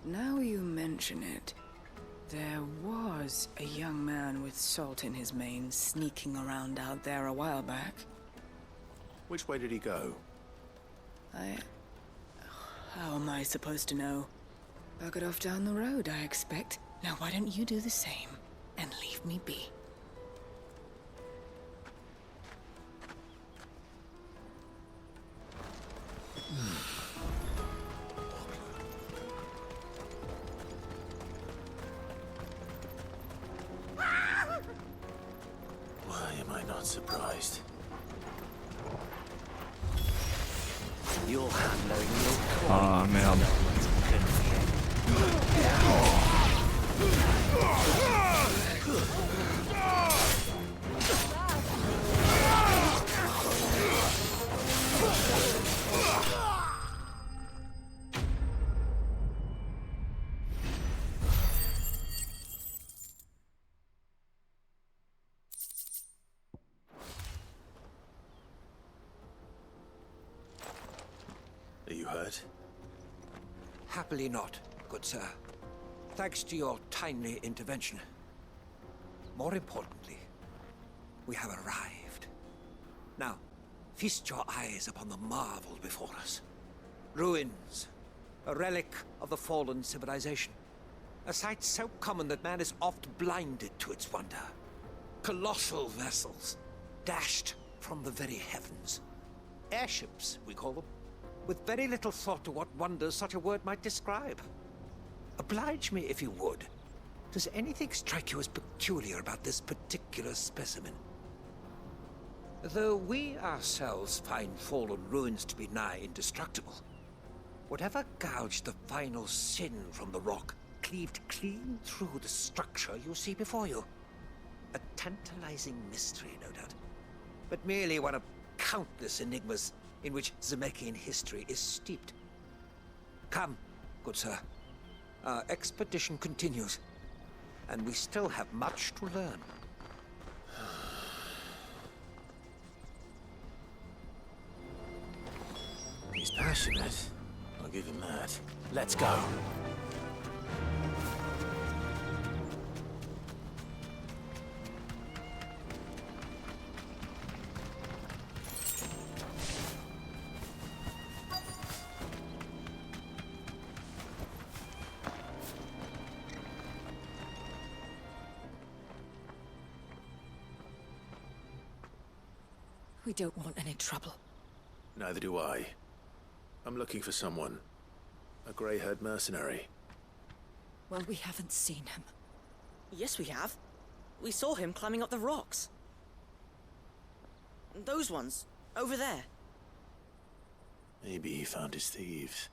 Now you mention it, there was a young man with salt in his mane sneaking around out there a while back. Which way did he go? How am I supposed to know? Buggered off down the road, I expect. Now why don't you do the same and leave me be? Why am I not surprised? Your handler in your coin. Ah merde. Are you hurt? Happily not, good sir. Thanks to your timely intervention. More importantly, we have arrived. Now, feast your eyes upon the marvel before us. Ruins, a relic of the fallen civilization. A sight so common that man is oft blinded to its wonder. Colossal vessels, dashed from the very heavens. Airships, we call them, with very little thought to what wonders such a word might describe. Oblige me if you would. Does anything strike you as peculiar about this particular specimen? Though we ourselves find fallen ruins to be nigh indestructible, whatever gouged the final sin from the rock cleaved clean through the structure you see before you. A tantalizing mystery, no doubt, but merely one of countless enigmas in which Zemeckis history is steeped. Come, good sir. Our expedition continues, and we still have much to learn. He's passionate. I'll give him that. Let's go. We don't want any trouble. Neither do I. I'm looking for someone. A grey-haired mercenary. Well, we haven't seen him. Yes, we have. We saw him climbing up the rocks. Those ones, over there. Maybe he found his thieves.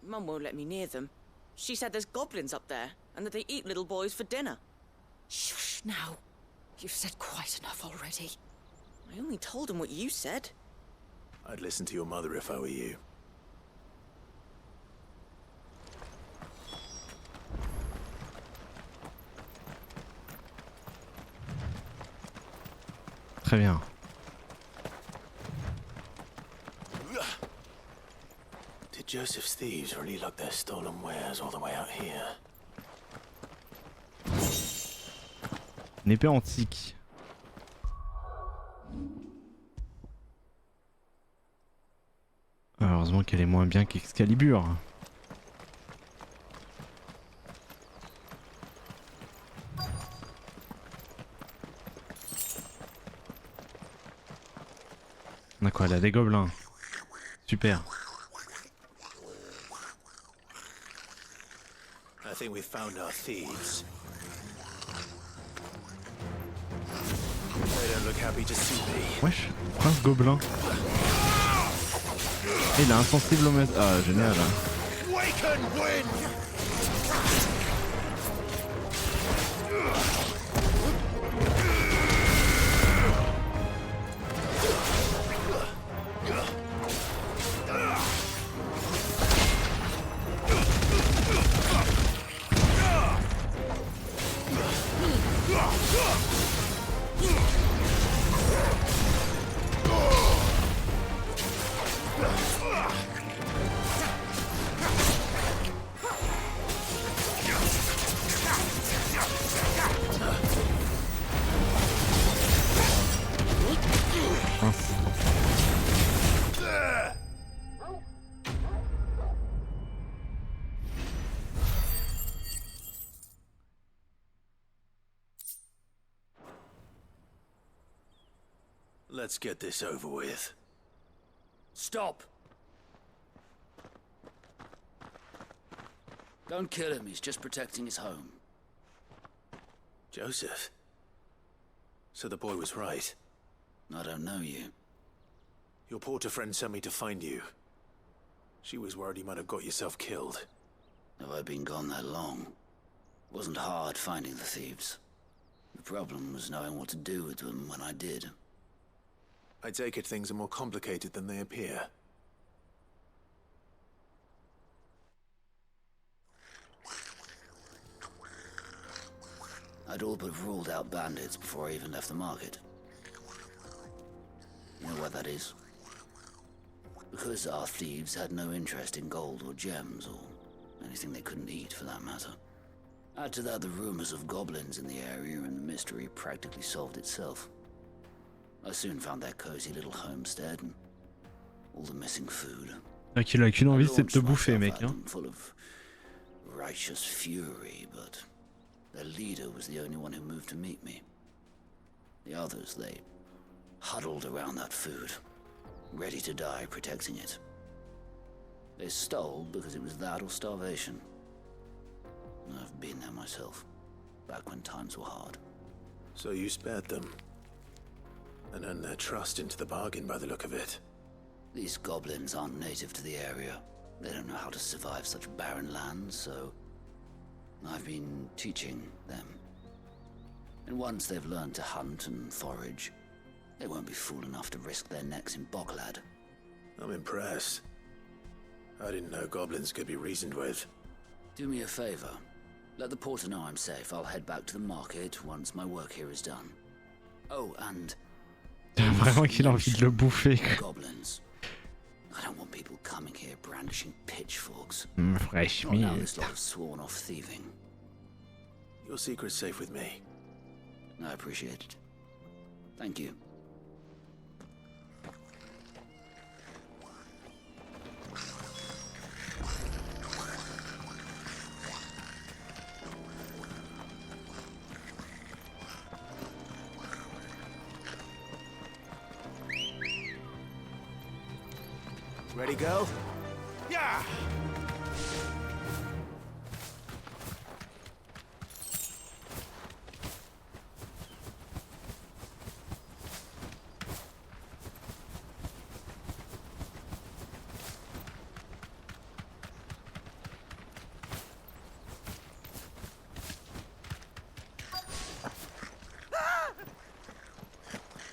Mum won't let me near them. She said there's goblins up there, and that they eat little boys for dinner. Shush now. You've said quite enough already. I only told him what you said. I'd listen to your mother if I were you. Très bien. Did Joseph's thieves really lug their stolen wares all the way out here? Une épée antique. Heureusement qu'elle est moins bien qu'Excalibur. On a quoi là? Des gobelins. Super. A think we've found our thieves. They don't look happy to see me. Wesh, prince gobelin. Et il est insensible au maître. Ah, génial. Wake and win! Let's get this over with. Stop! Don't kill him, he's just protecting his home. Joseph? So the boy was right. I don't know you. Your porter friend sent me to find you. She was worried you might have got yourself killed. Have I been gone that long? It wasn't hard finding the thieves. The problem was knowing what to do with them when I did. I take it things are more complicated than they appear. I'd all but ruled out bandits before I even left the market. You know why that is? Because our thieves had no interest in gold or gems, or anything they couldn't eat for that matter. Add to that the rumors of goblins in the area, and the mystery practically solved itself. I soon found their cozy little homestead and all the missing food. Ah, qu'il a qu'une envie, c'est de te bouffer, mec. Hein. Full of righteous fury, but their leader was the only one who moved to meet me. The others, they huddled around that food, ready to die protecting it. They stole because it was that or starvation. I've been there myself, back when times were hard. So you spared them? And earned their trust into the bargain by the look of it. These goblins aren't native to the area. They don't know how to survive such barren lands, so I've been teaching them. And once they've learned to hunt and forage, they won't be fool enough to risk their necks in Boglad. I'm impressed. I didn't know goblins could be reasoned with. Do me a favor. Let the porter know I'm safe. I'll head back to the market once my work here is done. Oh, and Vraiment qu'il a envie de le bouffer. Goblins. I don't want people coming here brandishing pitchforks. Fresh Not now meat. this lot of sworn off thieving. Your secret's safe with me. I appreciate it. Thank you. Ready, girl? Yeah!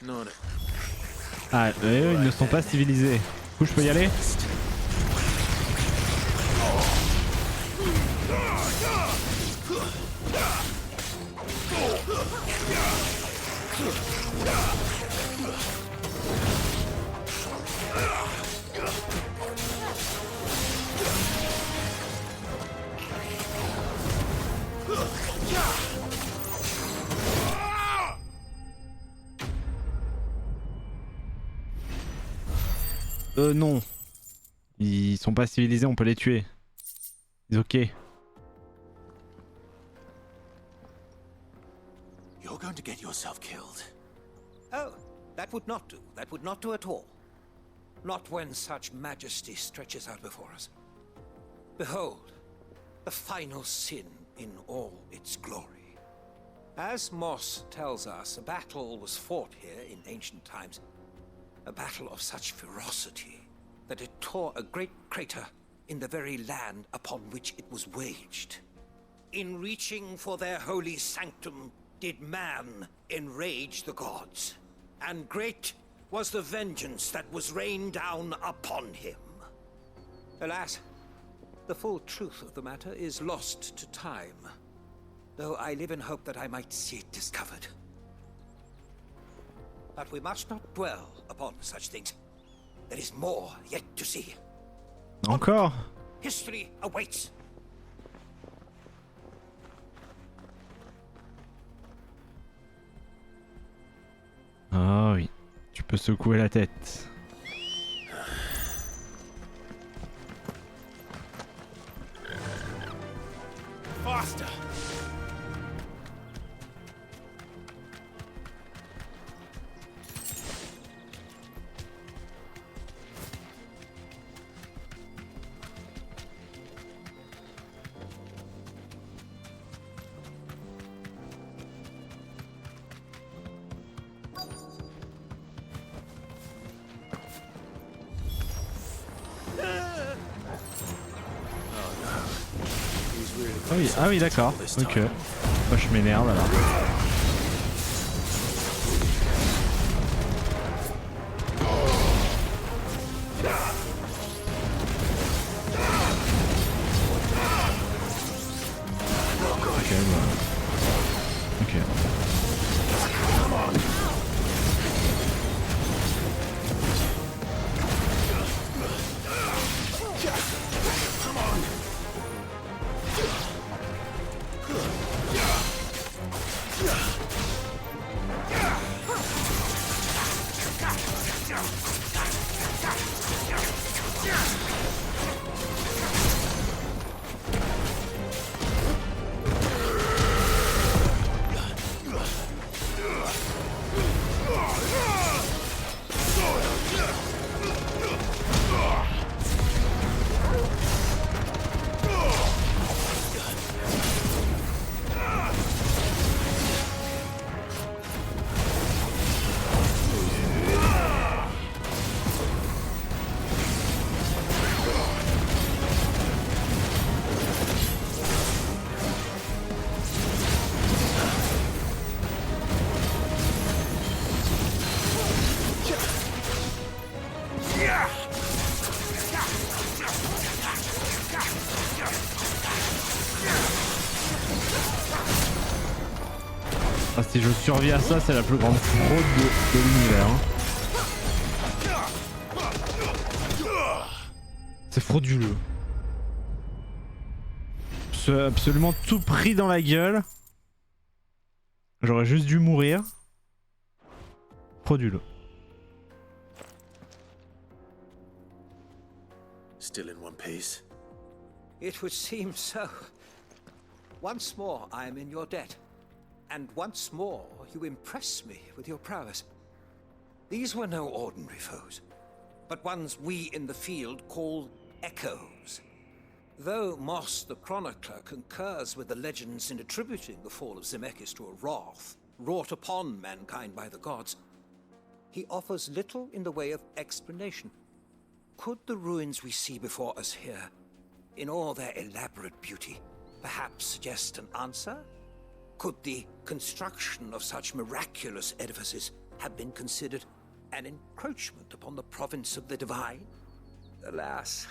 Non. Ah, eux, ils ne sont pas civilisés. Du coup, je peux y aller? Non. Ils sont pas civilisés, on peut les tuer. C'est ok. You're going to get yourself killed. Oh, that would not do. That would not do at all. Not when such majesty stretches out before us. Behold, the final sin in all its glory. As Moss tells us, a battle was fought here in ancient times. A battle of such ferocity that it tore a great crater in the very land upon which it was waged. In reaching for their holy sanctum, did man enrage the gods, and great was the vengeance that was rained down upon him. Alas, the full truth of the matter is lost to time, though I live in hope that I might see it discovered. But we must not dwell upon such things. There is more yet to see. Encore? History awaits. Ah oui, tu peux secouer la tête. Faster! Ah oui d'accord, ok. Moi je m'énerve alors. Ok bah. Ok. Ah, si je survis à ça, c'est la plus grande fraude de l'univers. Hein. C'est frauduleux. C'est absolument tout pris dans la gueule. J'aurais juste dû mourir. Frauduleux. Still in one piece. It would seem so. Once more I am in your debt. And once more, you impress me with your prowess. These were no ordinary foes, but ones we in the field call echoes. Though Moss the Chronicler concurs with the legends in attributing the fall of Zemeckis to a wrath wrought upon mankind by the gods, he offers little in the way of explanation. Could the ruins we see before us here, in all their elaborate beauty, perhaps suggest an answer? Could the construction of such miraculous edifices have been considered an encroachment upon the province of the divine? Alas,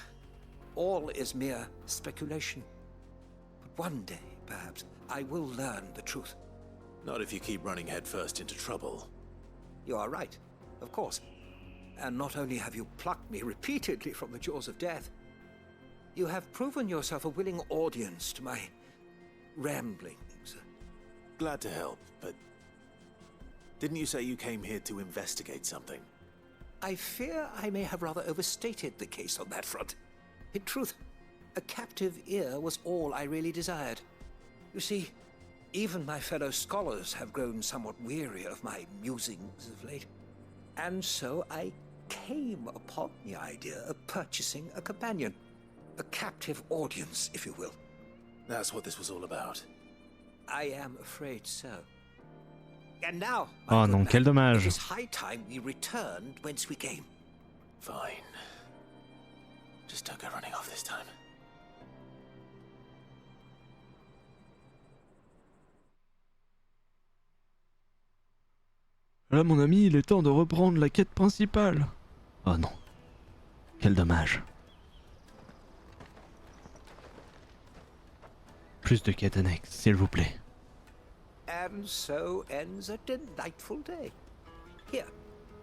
all is mere speculation. But one day, perhaps, I will learn the truth. Not if you keep running headfirst into trouble. You are right, of course. And not only have you plucked me repeatedly from the jaws of death, you have proven yourself a willing audience to my ramblings. Glad to help, but didn't you say you came here to investigate something? I fear I may have rather overstated the case on that front. In truth, a captive ear was all I really desired. You see, even my fellow scholars have grown somewhat weary of my musings of late. And so I came upon the idea of purchasing a companion. A captive audience, if you will. That's what this was all about. I am afraid so. And now, Oh non, quel dommage. it is high time we returned whence we came. Fine. Just don't go running off this time. Là mon ami, il est temps de reprendre la quête principale. Oh non. Quel dommage. Plus de quêtes annexes, s'il vous plaît. And so ends a delightful day. Here,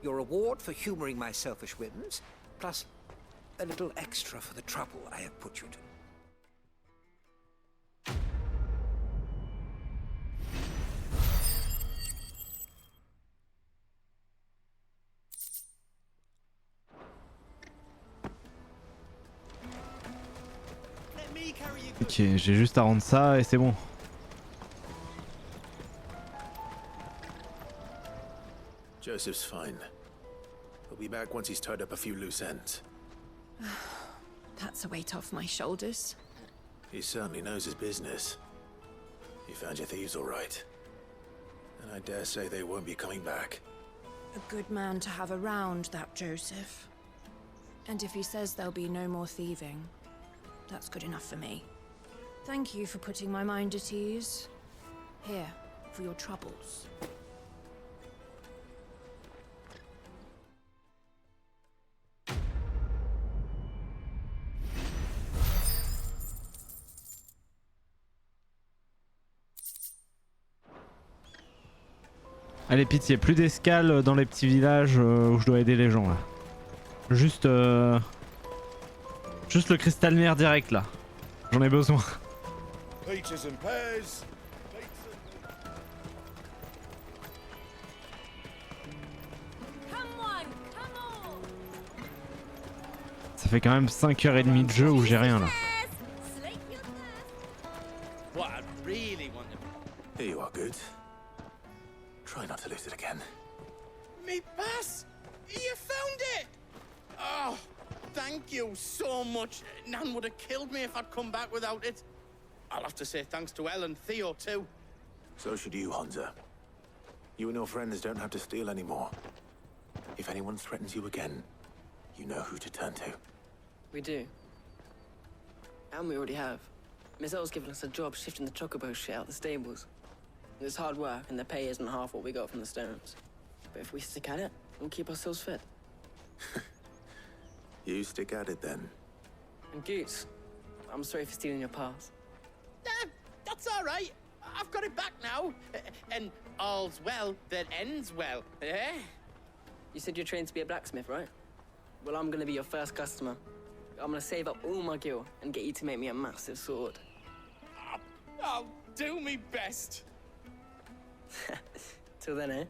your reward for humoring my selfish whims, plus a little extra for the trouble I have put you to. Ok, j'ai juste à rendre ça et c'est bon. Joseph's fine. He'll be back once he's tied up a few loose ends. That's a weight off my shoulders. He certainly knows his business. You found your thieves all right. And I dare say they won't be coming back. A good man to have around, that Joseph. And if he says there'll be no more thieving, that's good enough for me. Thank you for putting my mind at ease. Here, for your troubles. Allez pitié, plus d'escale dans les petits villages où je dois aider les gens là. Juste juste le cristalnière direct là. J'en ai besoin. Peaches and pears. Ça fait quand même 5h30 de jeu où j'ai rien là. What I really want to... Here you are, Good. Try not to lose it again. Me bass! You found it! Oh, thank you so much. Nan would have killed me if I'd come back without it. I'll have to say thanks to Elle and Theo too. So should you, Honza. You and your friends don't have to steal anymore. If anyone threatens you again, you know who to turn to. We do. And we already have. Miss Elle's given us a job shifting the chocobo shit out the stables. It's hard work, and the pay isn't half what we got from the stones. But if we stick at it, we'll keep ourselves fit. You stick at it then. And Goots, I'm sorry for stealing your pass. That's all right. I've got it back now. And all's well that ends well, eh? You said you're trained to be a blacksmith, right? Well, I'm gonna be your first customer. I'm gonna save up all my gil and get you to make me a massive sword. I'll do me best. Till then, eh?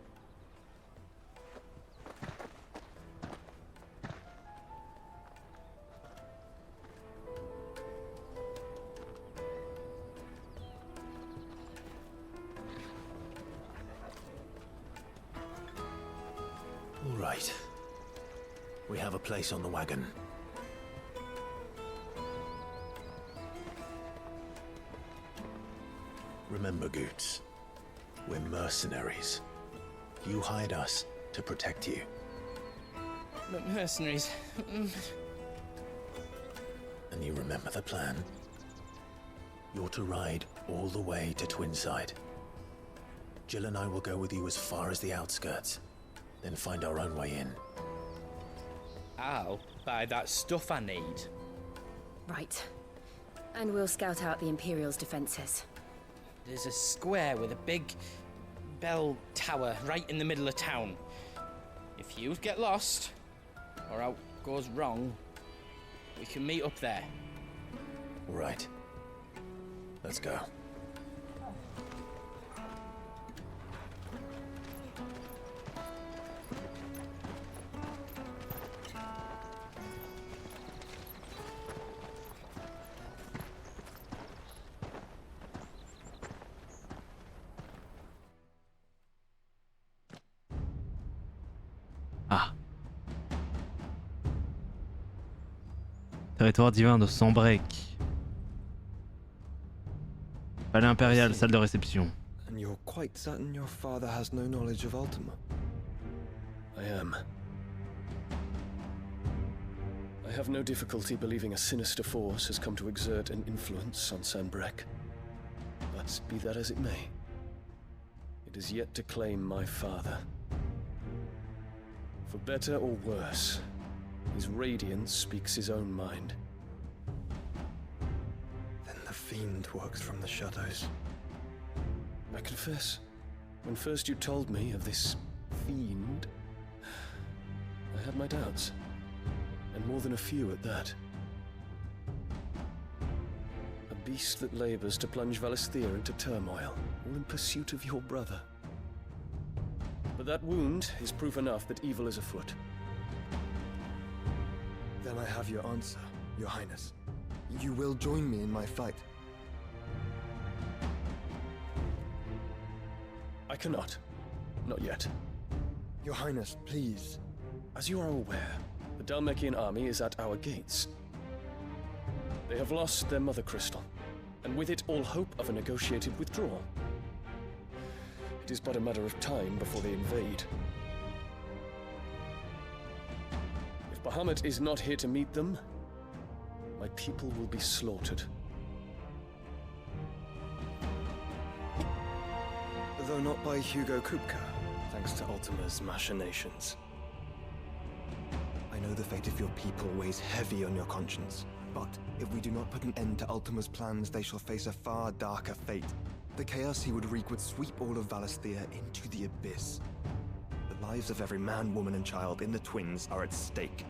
All right. We have a place on the wagon. Remember, Goots, we're mercenaries. You hired us to protect you. But mercenaries... And you remember the plan? You're to ride all the way to Twinside. Jill and I will go with you as far as the outskirts, then find our own way in. I'll buy that stuff I need. Right. And we'll scout out the Imperial's defenses. There's a square with a big bell tower right in the middle of town. If you get lost, or out goes wrong, we can meet up there. All right. Let's go. Ah. Territoire divin de Sambrec. Palais impérial, salle de réception. And you're quite certain your father has no knowledge of Ultima? I am. I have no difficulty believing a sinister force has come to exert an influence on Sanbreque. But be that as it may, it is yet to claim my father. For better or worse, his radiance speaks his own mind. Then the fiend works from the shadows. I confess, when first you told me of this fiend, I had my doubts, and more than a few at that. A beast that labors to plunge Valisthea into turmoil, all in pursuit of your brother. But that wound is proof enough that evil is afoot. Then I have your answer, Your Highness. You will join me in my fight. I cannot. Not yet. Your Highness, please. As you are aware, the Dhalmekian army is at our gates. They have lost their mother crystal, and with it all hope of a negotiated withdrawal. It is but a matter of time before they invade. If Bahamut is not here to meet them, my people will be slaughtered. Though not by Hugo Kupka, thanks to Ultima's machinations. I know the fate of your people weighs heavy on your conscience, but if we do not put an end to Ultima's plans, they shall face a far darker fate. The chaos he would wreak would sweep all of Valisthea into the abyss. The lives of every man, woman, and child in the Twins are at stake.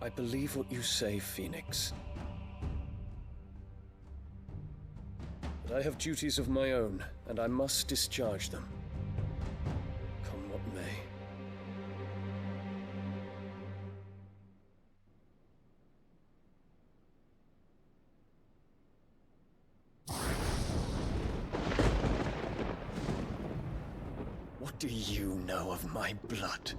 I believe what you say, Phoenix. But I have duties of my own, and I must discharge them. Come what may. What do you know of my blood?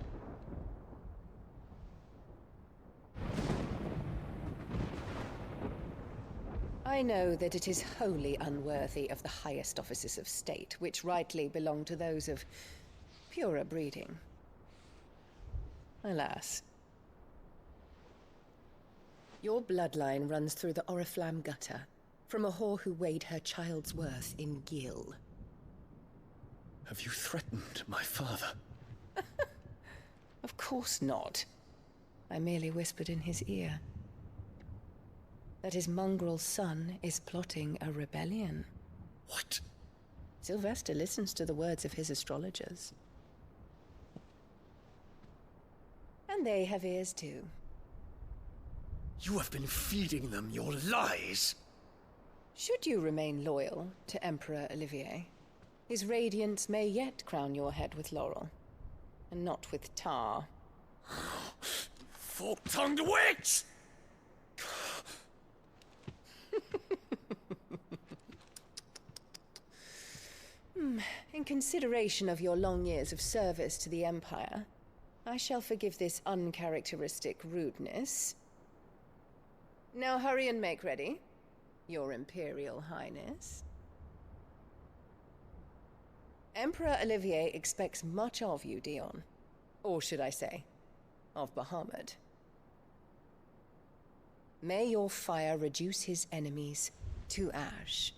I know that it is wholly unworthy of the highest offices of state, which rightly belong to those of purer breeding. Alas. Your bloodline runs through the Oriflamme gutter, from a whore who weighed her child's worth in gil. Have you threatened my father? Of course not. I merely whispered in his ear that his mongrel son is plotting a rebellion. What? Sylvester listens to the words of his astrologers. And they have ears too. You have been feeding them your lies! Should you remain loyal to Emperor Olivier, his radiance may yet crown your head with laurel, and not with tar. Fork-tongued witch! In consideration of your long years of service to the Empire, I shall forgive this uncharacteristic rudeness. Now hurry and make ready, Your Imperial Highness. Emperor Olivier expects much of you, Dion. Or should I say, of Bahamut. May your fire reduce his enemies to ash,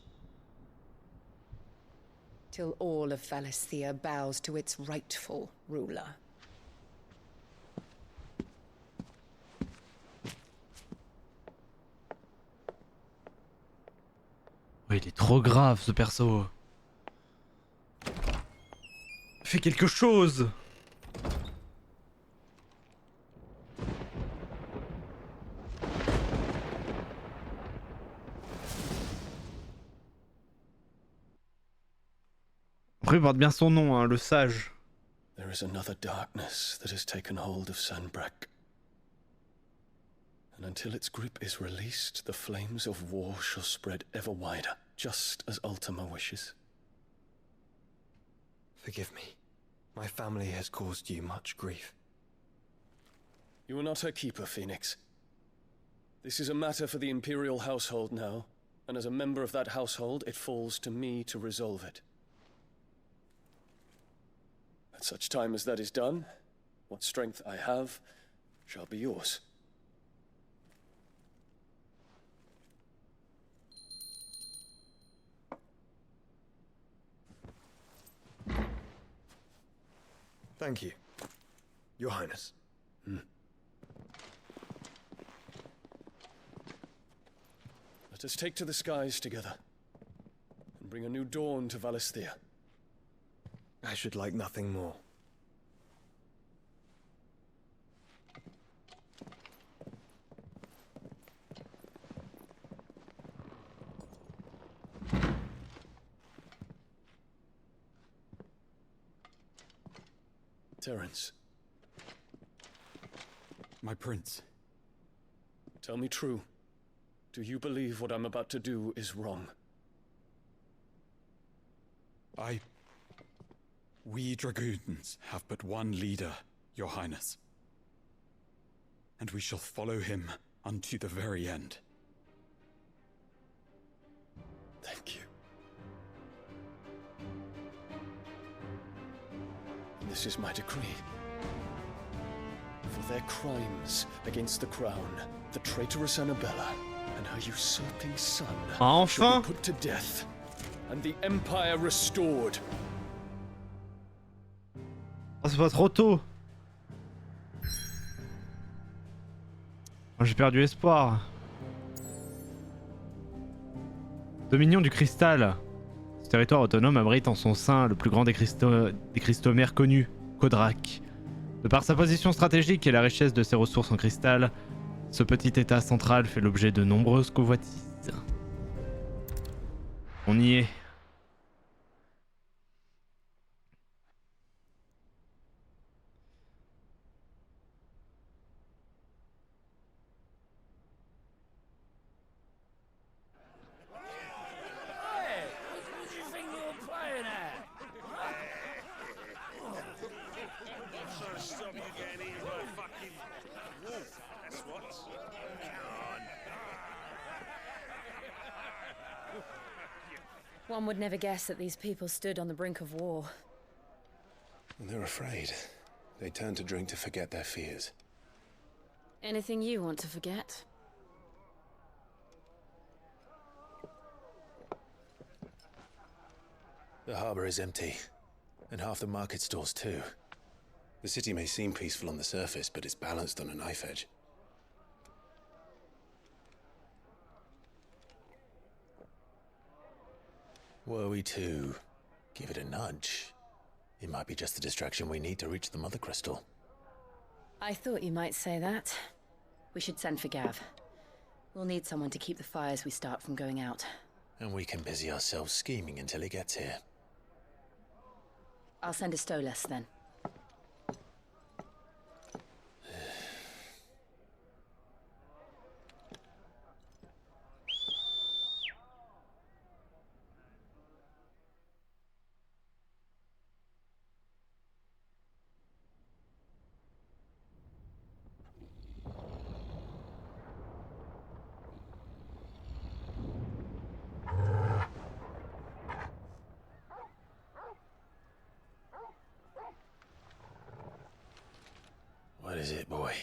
till all of Valisthea bows to its rightful ruler. Ouais, il est trop grave ce perso. Fais quelque chose. Après, il porte bien son nom, hein, le sage. There is another darkness that has taken hold of Sanbreque. And until its grip is released, the flames of war shall spread ever wider, just as Ultima wishes. Forgive me. My family has caused you much grief. You are not her keeper, Phoenix. This is a matter for the Imperial household now, and as a member of that household, it falls to me to resolve it. At such time as that is done, what strength I have shall be yours. Thank you, Your Highness. Let us take to the skies together, and bring a new dawn to Valisthea. I should like nothing more. Terence. My prince. Tell me true. Do you believe what I'm about to do is wrong? We dragoons have but one leader, Your Highness. And we shall follow him unto the very end. Thank you. This is my decree. For their crimes against the crown, the traitorous Annabella and her usurping son shall be put to death, and the Empire restored. Oh, c'est pas trop tôt. Oh, j'ai perdu espoir. Dominion du cristal. Ce territoire autonome abrite en son sein le plus grand des cristomères connus, Caudrac. De par sa position stratégique et la richesse de ses ressources en cristal, ce petit état central fait l'objet de nombreuses convoitises. On y est. One would never guess that these people stood on the brink of war. They're afraid. They turn to drink to forget their fears. Anything you want to forget? The harbor is empty, and half the market stalls too. The city may seem peaceful on the surface, but it's balanced on a knife edge. Were we to give it a nudge, it might be just the distraction we need to reach the Mother Crystal. I thought you might say that. We should send for Gav. We'll need someone to keep the fires we start from going out. And we can busy ourselves scheming until he gets here. I'll send a Stolas then. What is it, boy?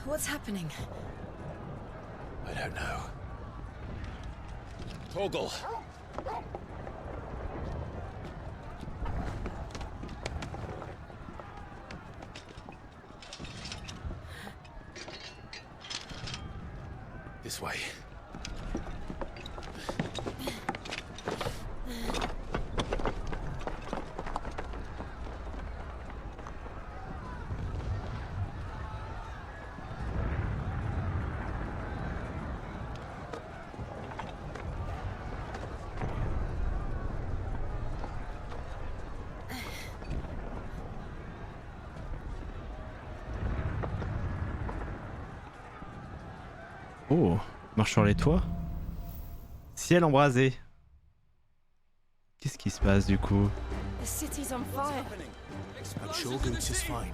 What's happening? I don't know. Torgal! This way. Oh, marche sur les toits. Ciel embrasé. Qu'est-ce qui se passe du coup? The city's on fire. I'm sure Goots is fine.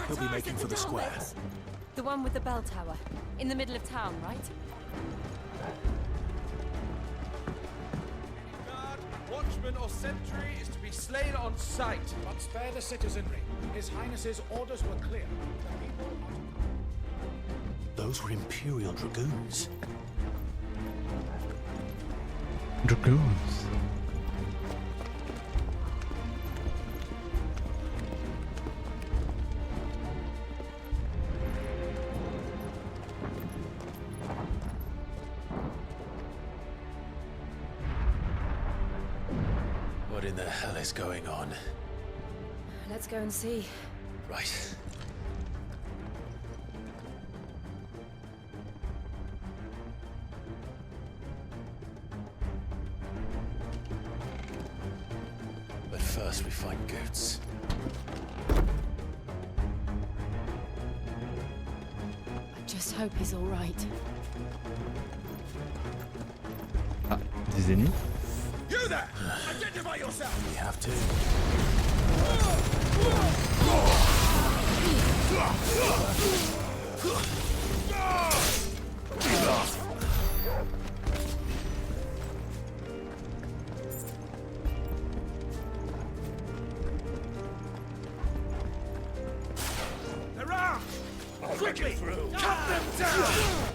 He'll be making for the square. The one with the bell tower. In the middle of town, right? Watchman or sentry is to be slain on sight. But spare the citizenry. His Highness's orders were clear. The people Those were Imperial Dragoons. Dragoons. What in the hell is going on? Let's go and see. Right. But first we find Goots. I just hope he's all right. Ah, des ennemis? You there! Identify yourself! We have to. Around! Quickly! Cut them down!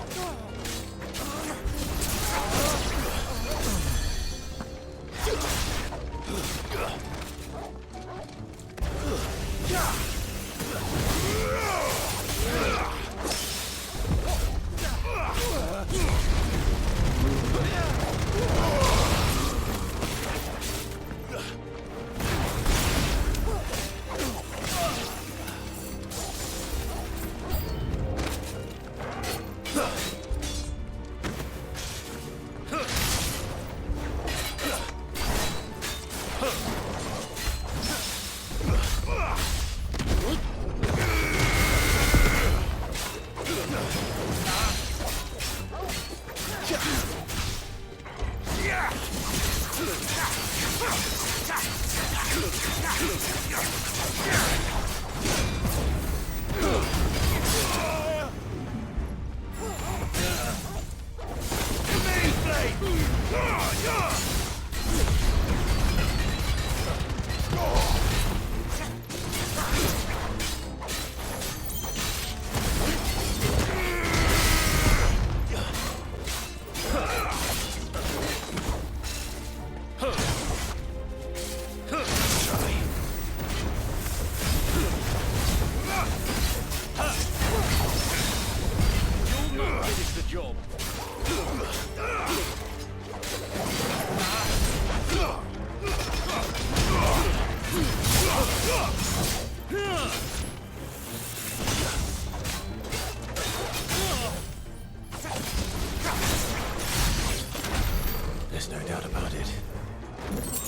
There's no doubt about it.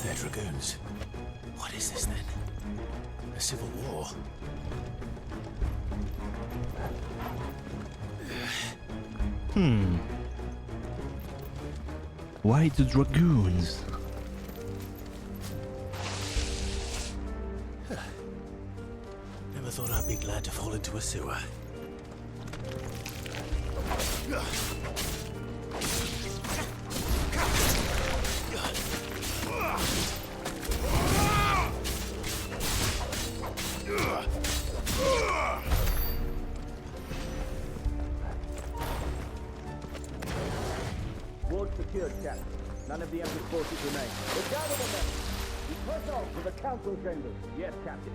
They're Dragoons. What is this then? A civil war? Why the Dragoons? Never thought I'd be glad to fall into a sewer. Ward secured, Captain. None of the Emperor's forces remain. But gather the men. We press on to the council chambers. Yes, Captain.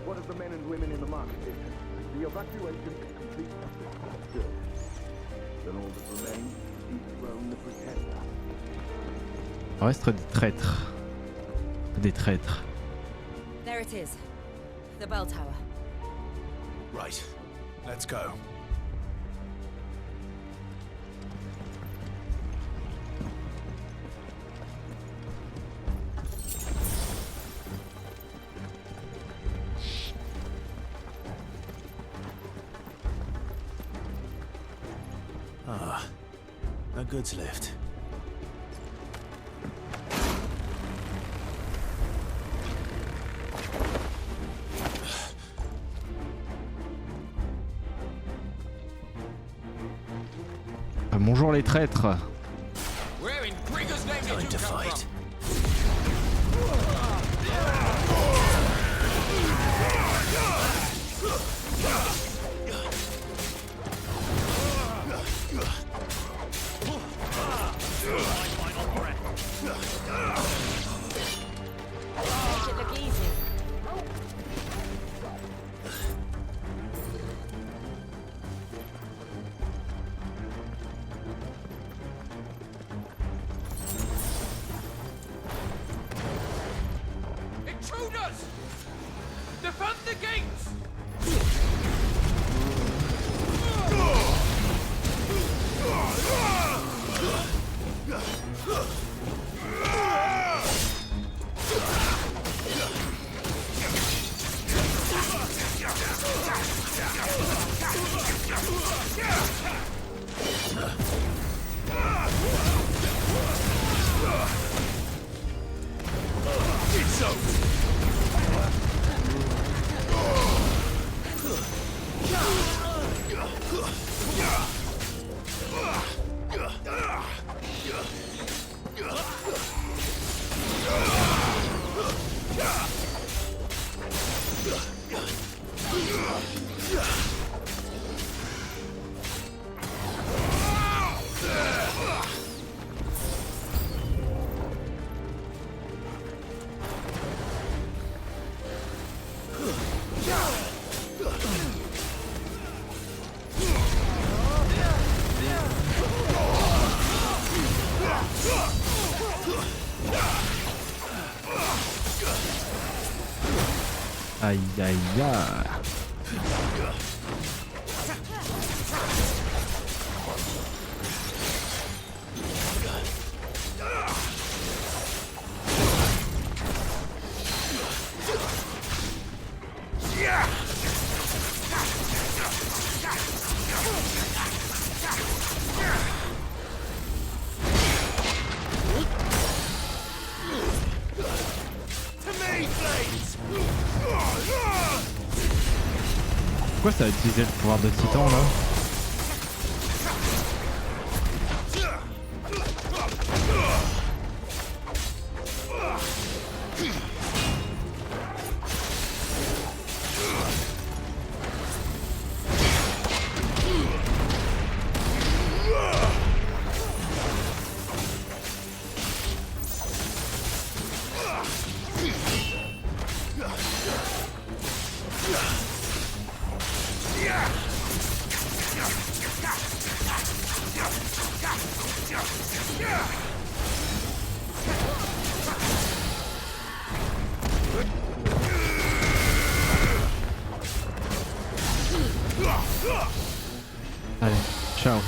What of the men and women in the market district? The evacuation is complete. Good. Then all that remains is to dethrone the pretender. Reste des traîtres. Des traîtres. There it is. The bell tower. Right. Let's go. Ah, a goods lift. Ah, bonjour les traîtres. Time to fight. Make it look easy. Intruders! Defend the gates! It's over. Aïe aïe aïe. Pourquoi ça a utilisé le pouvoir de Titan là? Allez, ciao.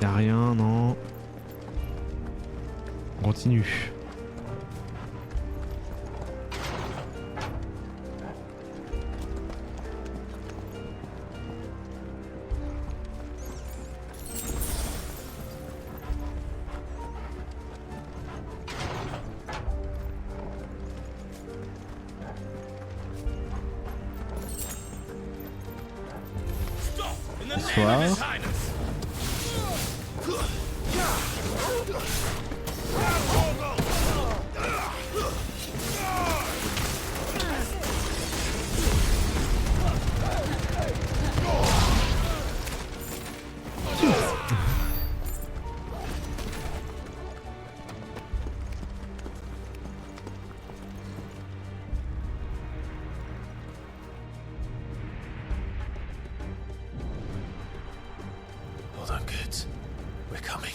Y'a rien, non. On continue. Bonsoir. Hold on, kids. We're coming.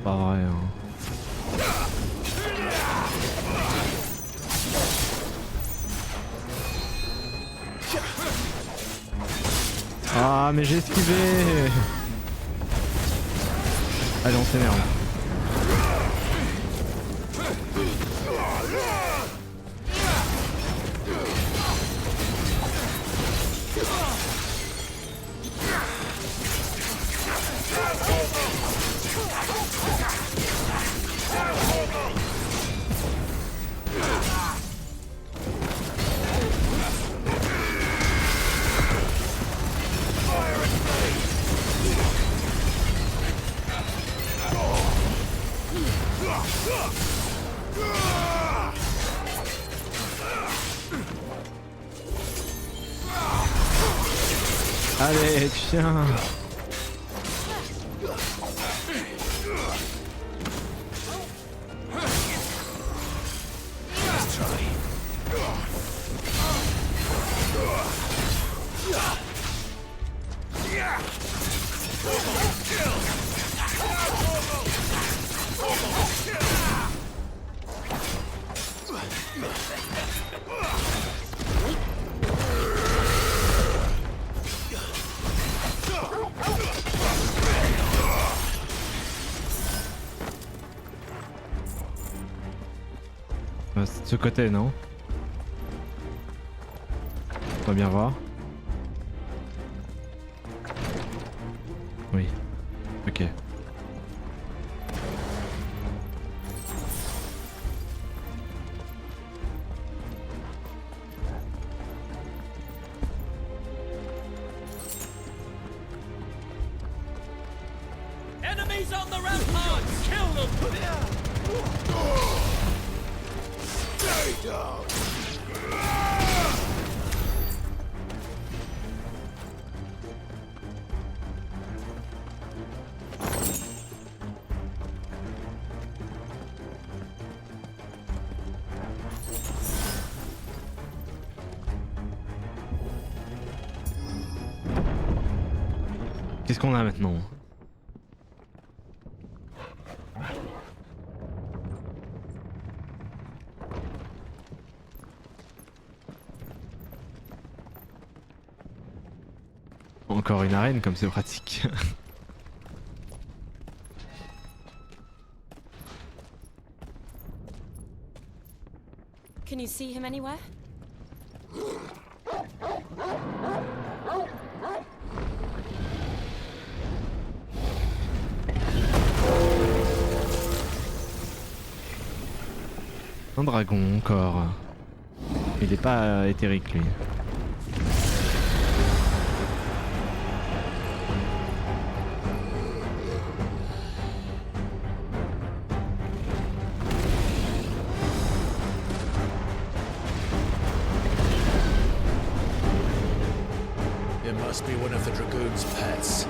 Pas vrai, hein. Ah, mais j'ai esquivé. Allez, on s'énerve. Allez, tiens. C'est de ce côté, non? On va bien voir. Oui. Ok. Enemies on the ramparts! Kill them! Stay down! Qu'est-ce qu'on a maintenant? Encore une arène, comme c'est pratique. Can you see him anywhere? Un dragon encore. Il est pas éthérique lui. It must be one of the Dragoon's pets.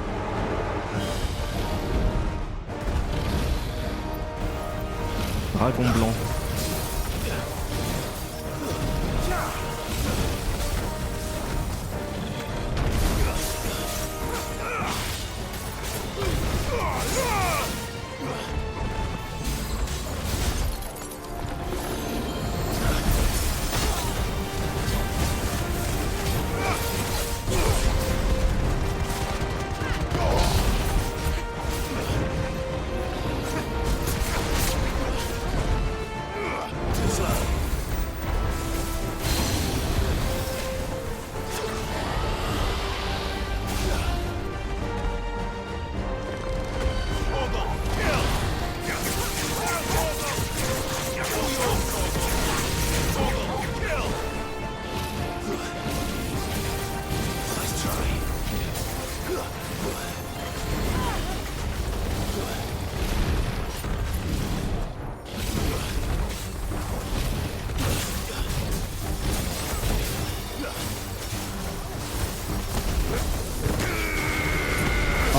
Dragon blanc.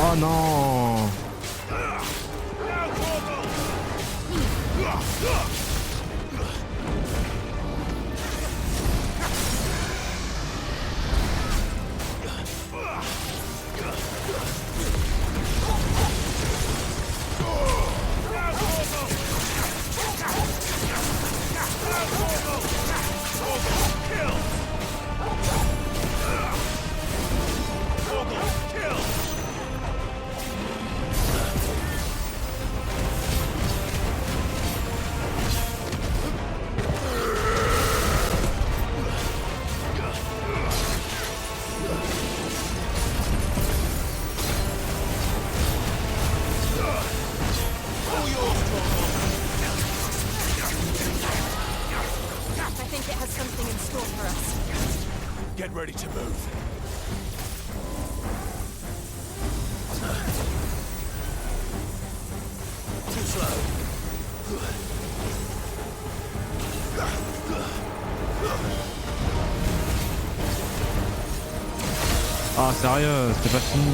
Oh non! Get ready to move. Too slow. Ah sérieux, c'était pas fini.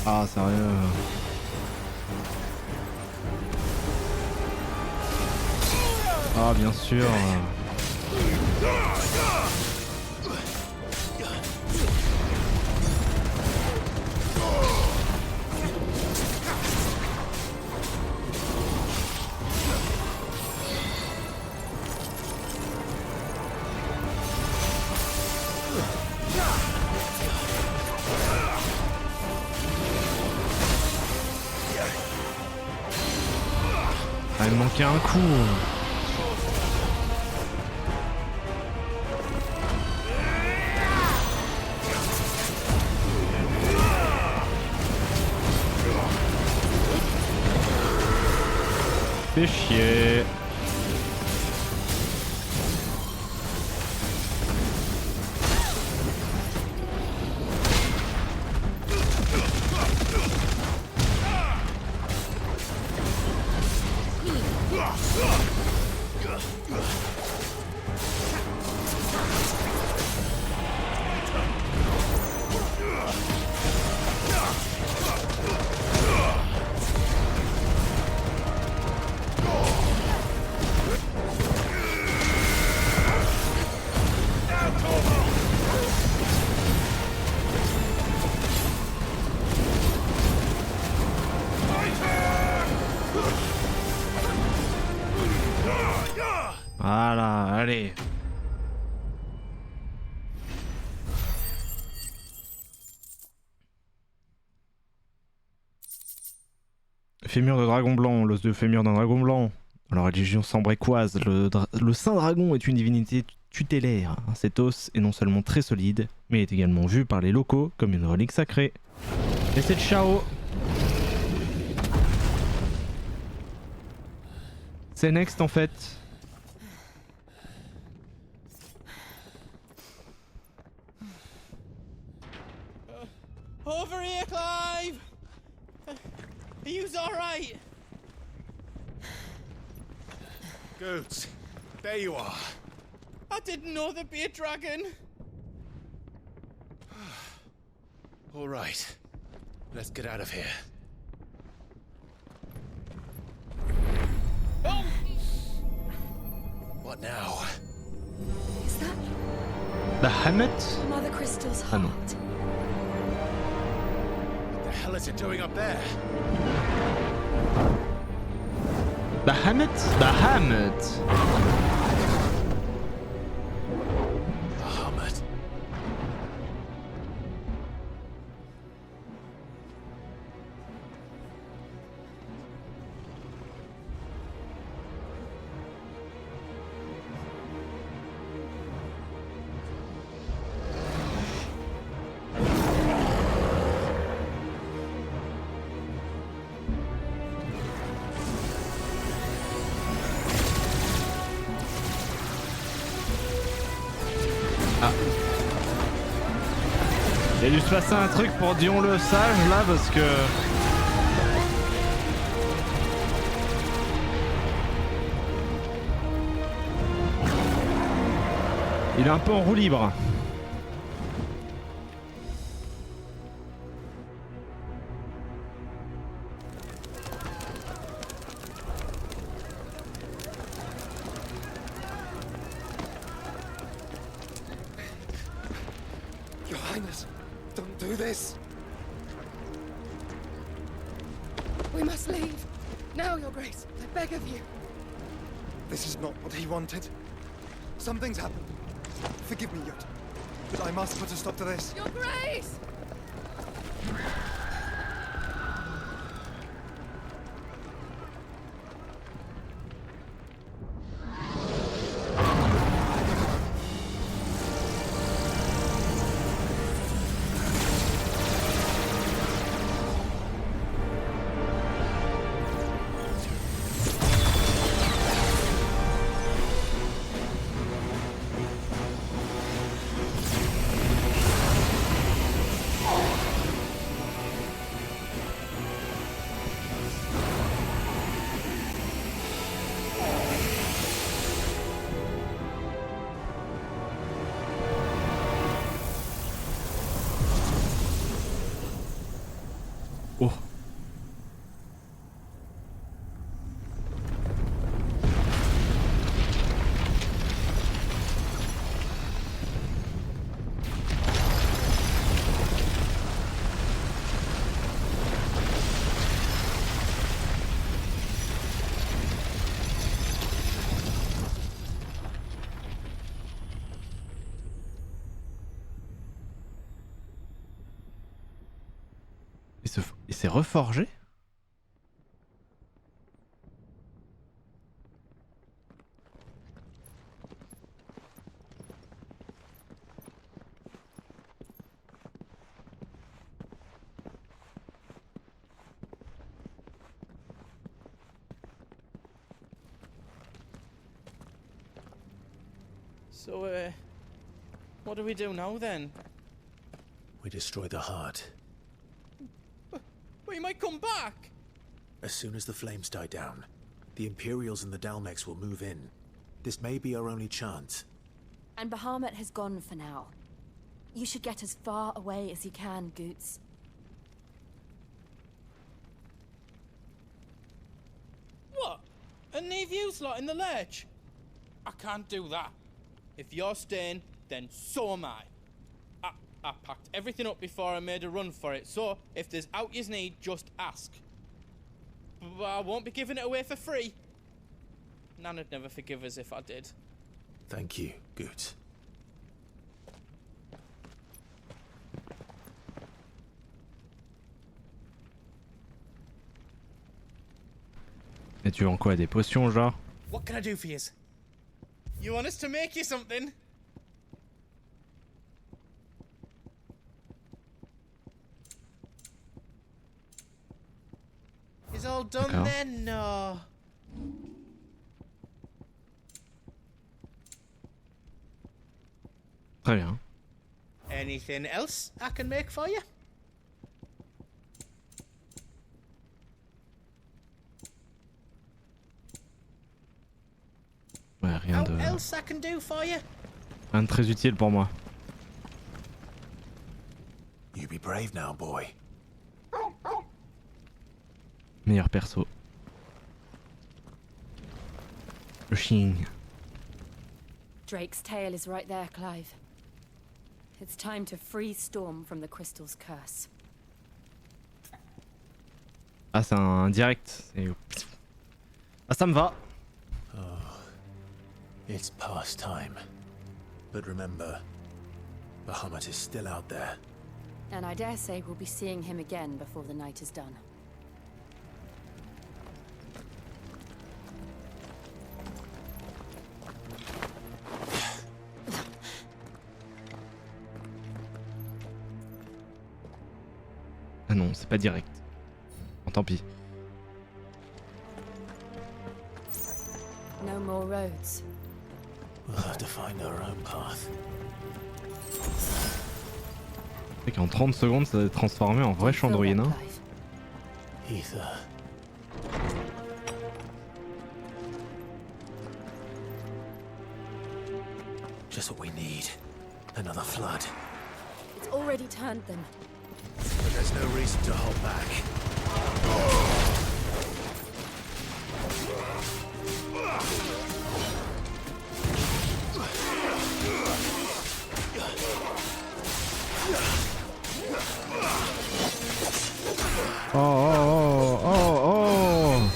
Ah sérieux. Ah bien sûr. Ah, il me manquait un coup. Fais chier. Voilà, allez. Fémur de dragon blanc, l'os de fémur d'un dragon blanc. Dans la religion sambrécoise, le saint dragon est une divinité tutélaire. Cet os est non seulement très solide, mais est également vu par les locaux comme une relique sacrée. Et c'est ciao. C'est next en fait. Over here, Clive! Are you alright? Goots, there you are. I didn't know there'd be a dragon. All right, let's get out of here. Oh! What now? Is that The Hamlet? Mother Crystal's Ah non. heart? What the hell is it doing up there? The Hamlet? The Hamlet. The Hamlet. Il a dû se passer un truc pour Dion le sage là parce que... Il est un peu en roue libre. Your Highness, don't do this. We must leave. Now, Your Grace. I beg of you. This is not what he wanted. Something's happened. Forgive me, Yut, but I must put a stop to this. Your Grace! Oh. Il s'est reforgé? So, what do we do now then? We destroy the heart. We might come back! As soon as the flames die down, the Imperials and the Dalmex will move in. This may be our only chance. And Bahamut has gone for now. You should get as far away as you can, Goots. What? And leave you lot in the lurch? I can't do that. If you're staying, then so am I. I packed everything up before I made a run for it, so if there's out yous need, just ask. But I won't be giving it away for free. Nana'd never forgive us if I did. Thank you, Goots. Et tu vends quoi? Des potions, genre? What can I do for yous? You want us to make you something? Is all done then? No. Très bien. Anything else I can make for you? Ouais, rien de... else I can do for you? Rien de très utile pour moi. You be brave now, boy. Meilleur perso. Le chien. Drake's tail is right there, Clive. It's time to free Storm from the crystal's curse. Ah, c'est un direct. Ah, ça me va. Oh, it's past time. But remember, Bahamut is still out there. And I dare say we'll be seeing him again before the night is done. Ah non, c'est pas direct. Bon, tant pis. No more roads. We'll have to find our own path. C'est qu'en 30 secondes, ça va être transformé en vrai chandrouine, hein. Ether. Just what we need. Another flood. It's already turned them. But there's no reason to hold back. Oh, oh, oh, oh, oh.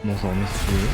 Bonjour messieurs.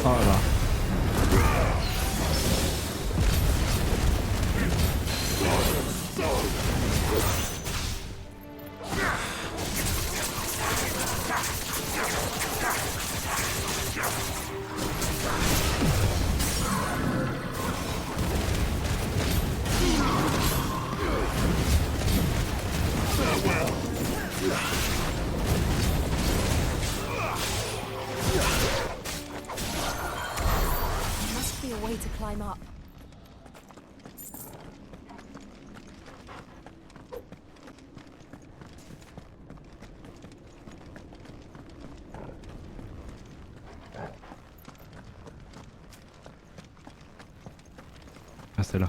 Oh là. There must be a way to climb up. Ah, c'est là.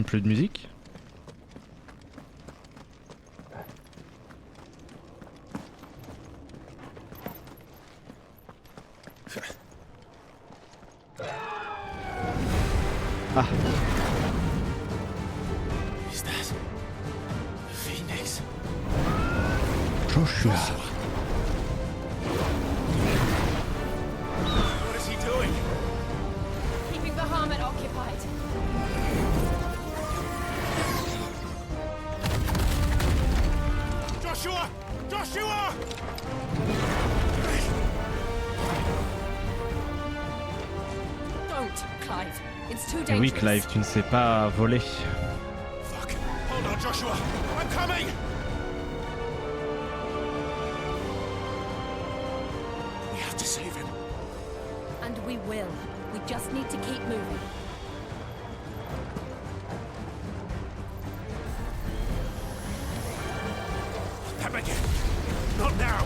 Plus de musique. Ah. Is that the Phoenix? Joshua. What is he doing? Keeping the Bahamut occupied. Joshua! Joshua! Don't, Clive. It's too Et dangerous. oui, Clive, tu ne sais pas voler. Fuck. Hold on, Joshua. I'm coming! We have to save him. And we will. We just need to keep moving. Them again. Not now.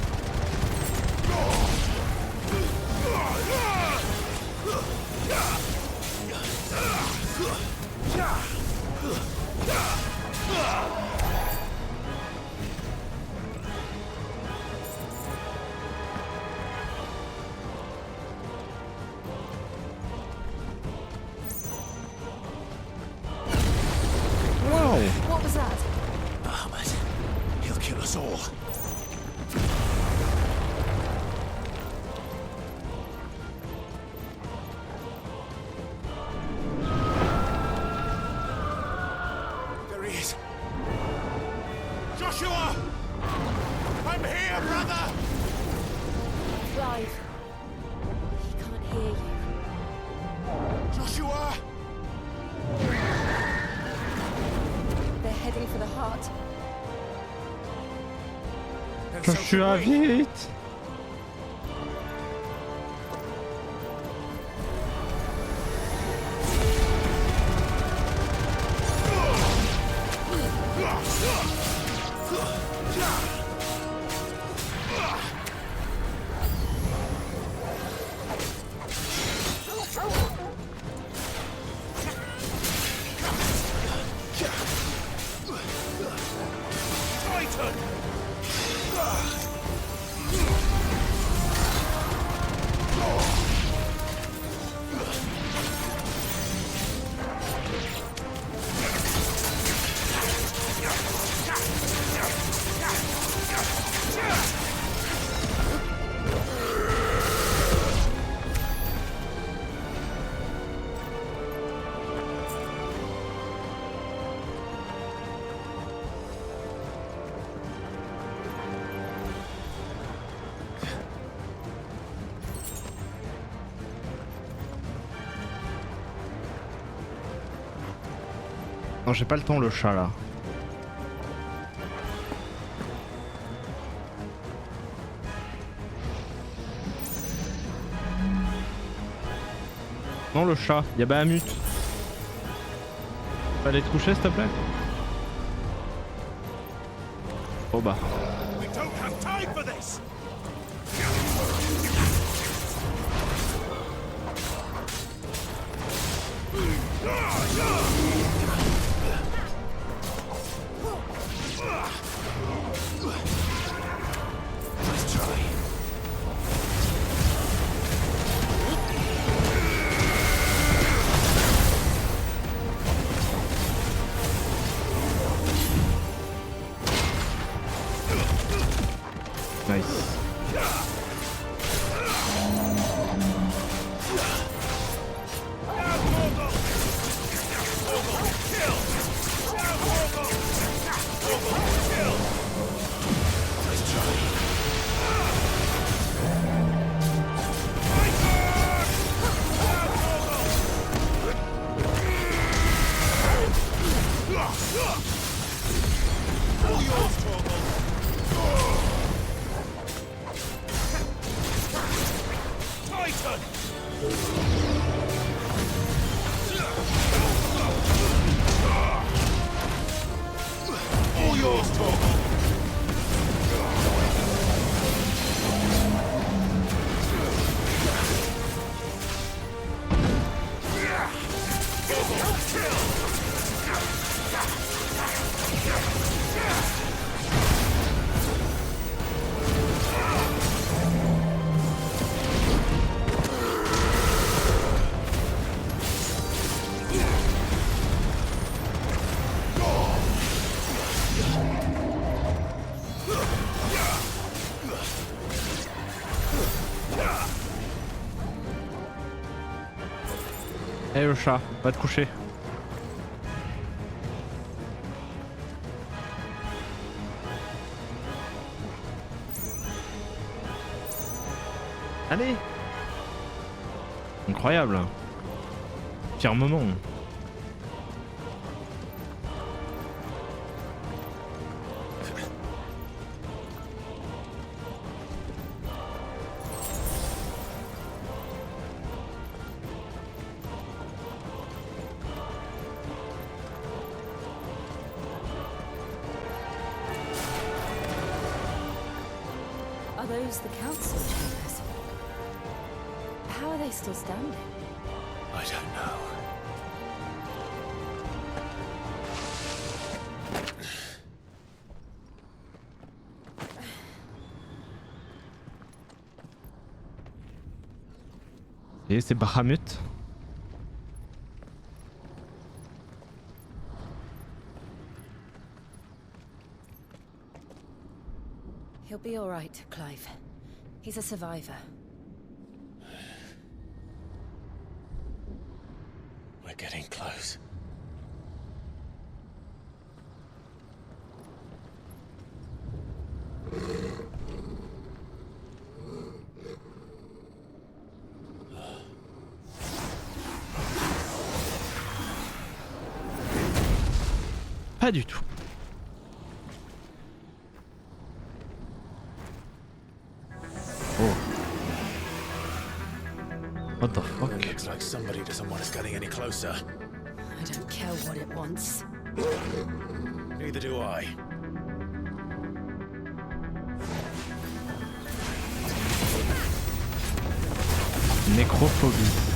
Clive. He can't hear you. Joshua! They're heading for the heart. Joshua, vite! Non, j'ai pas le temps, le chat là. Non, le chat, y'a Bahamut. Fallait te coucher, s'il te plaît. Oh bah. We don't have time for this! Let's try. Nice. All yours, Torgal! Eh le chat, va te coucher. Allez. Incroyable. Pire moment. Are those the council chambers? How are they still standing? I don't know. Et c'est Bahamut. He'll be all right, Clive. He's a survivor. We're getting close. Pas du tout. Oh. What the fuck? It looks like somebody doesn't want us getting any closer. I don't care what it wants. Neither do I. Nécrophobie.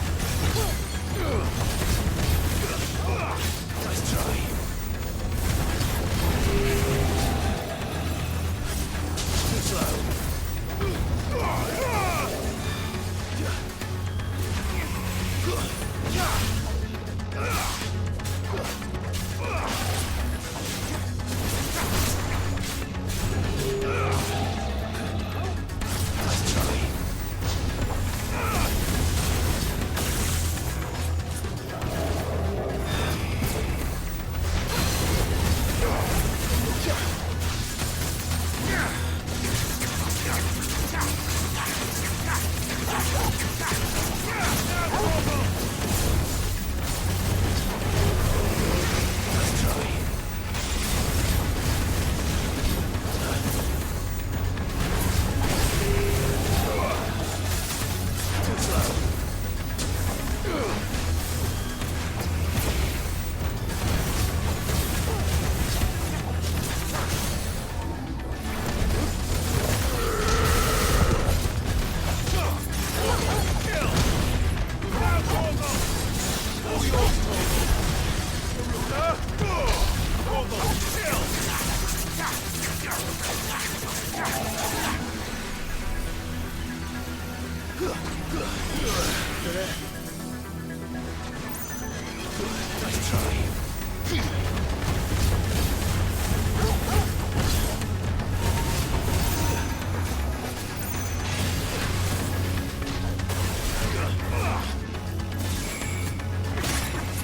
Nice try. Too slow.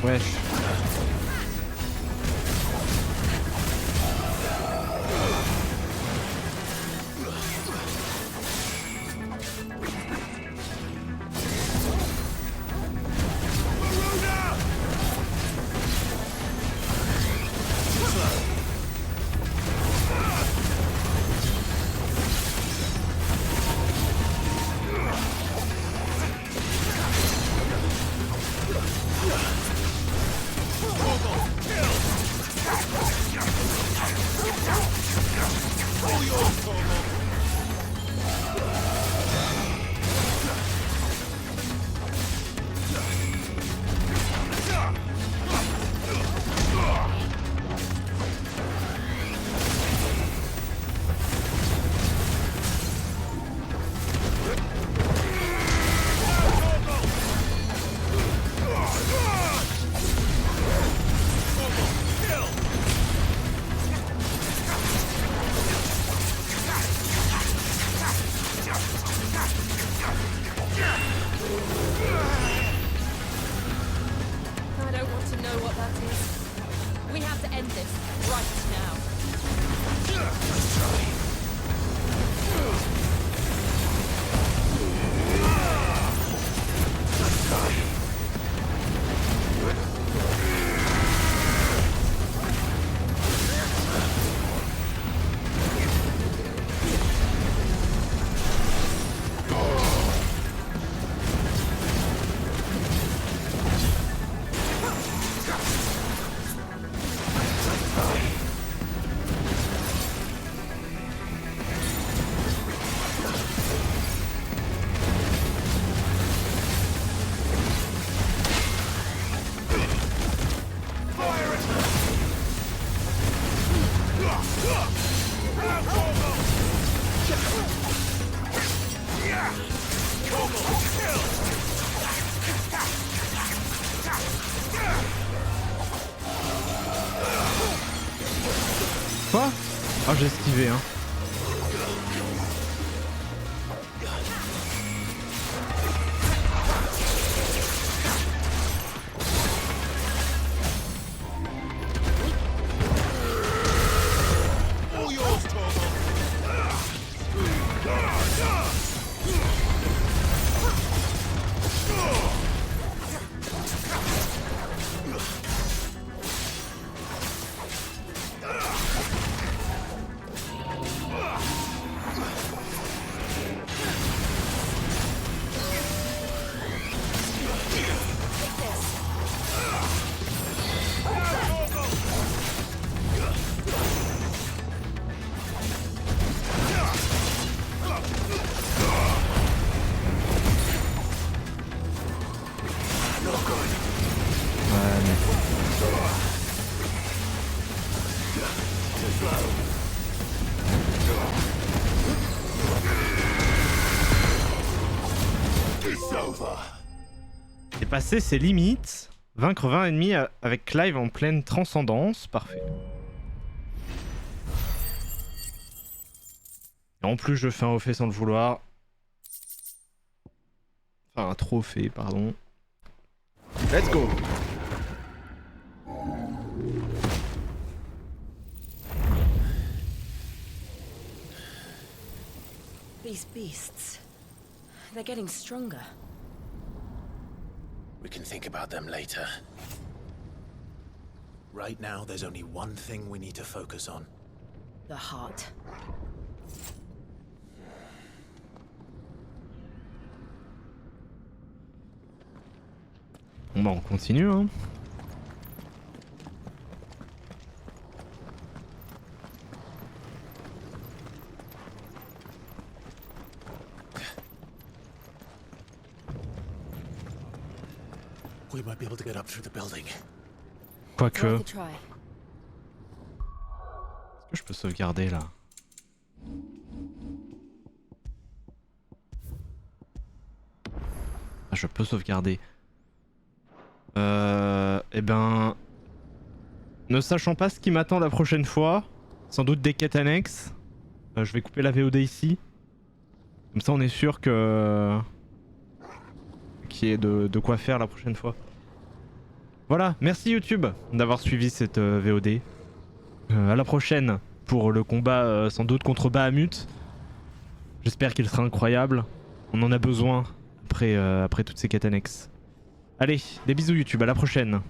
Wesh. I don't want to know what that is. We have to end this right now. Nice try. Nice try. Quoi? Oh, j'ai esquivé, hein. Dépasser ses limites. Vaincre 20 ennemis avec Clive en pleine transcendance. Parfait. Et en plus, je fais un haut fait sans le vouloir. Enfin, un trophée, pardon. Let's go! These beasts, they're getting stronger. We can think about them later. Right now, there's only one thing we need to focus on. The heart. Bon bah on continue hein. We might be able to get up through the building. Quoique. Worth a try. Est-ce que je peux sauvegarder là? Ah, je peux sauvegarder. Eh ben... Ne sachant pas ce qui m'attend la prochaine fois, sans doute des quêtes annexes, je vais couper la VOD ici. Comme ça on est sûr que... qu'il y ait de quoi faire la prochaine fois. Voilà, merci YouTube d'avoir suivi cette VOD. À la prochaine pour le combat sans doute contre Bahamut. J'espère qu'il sera incroyable. On en a besoin après toutes ces quêtes annexes. Allez, des bisous YouTube, à la prochaine.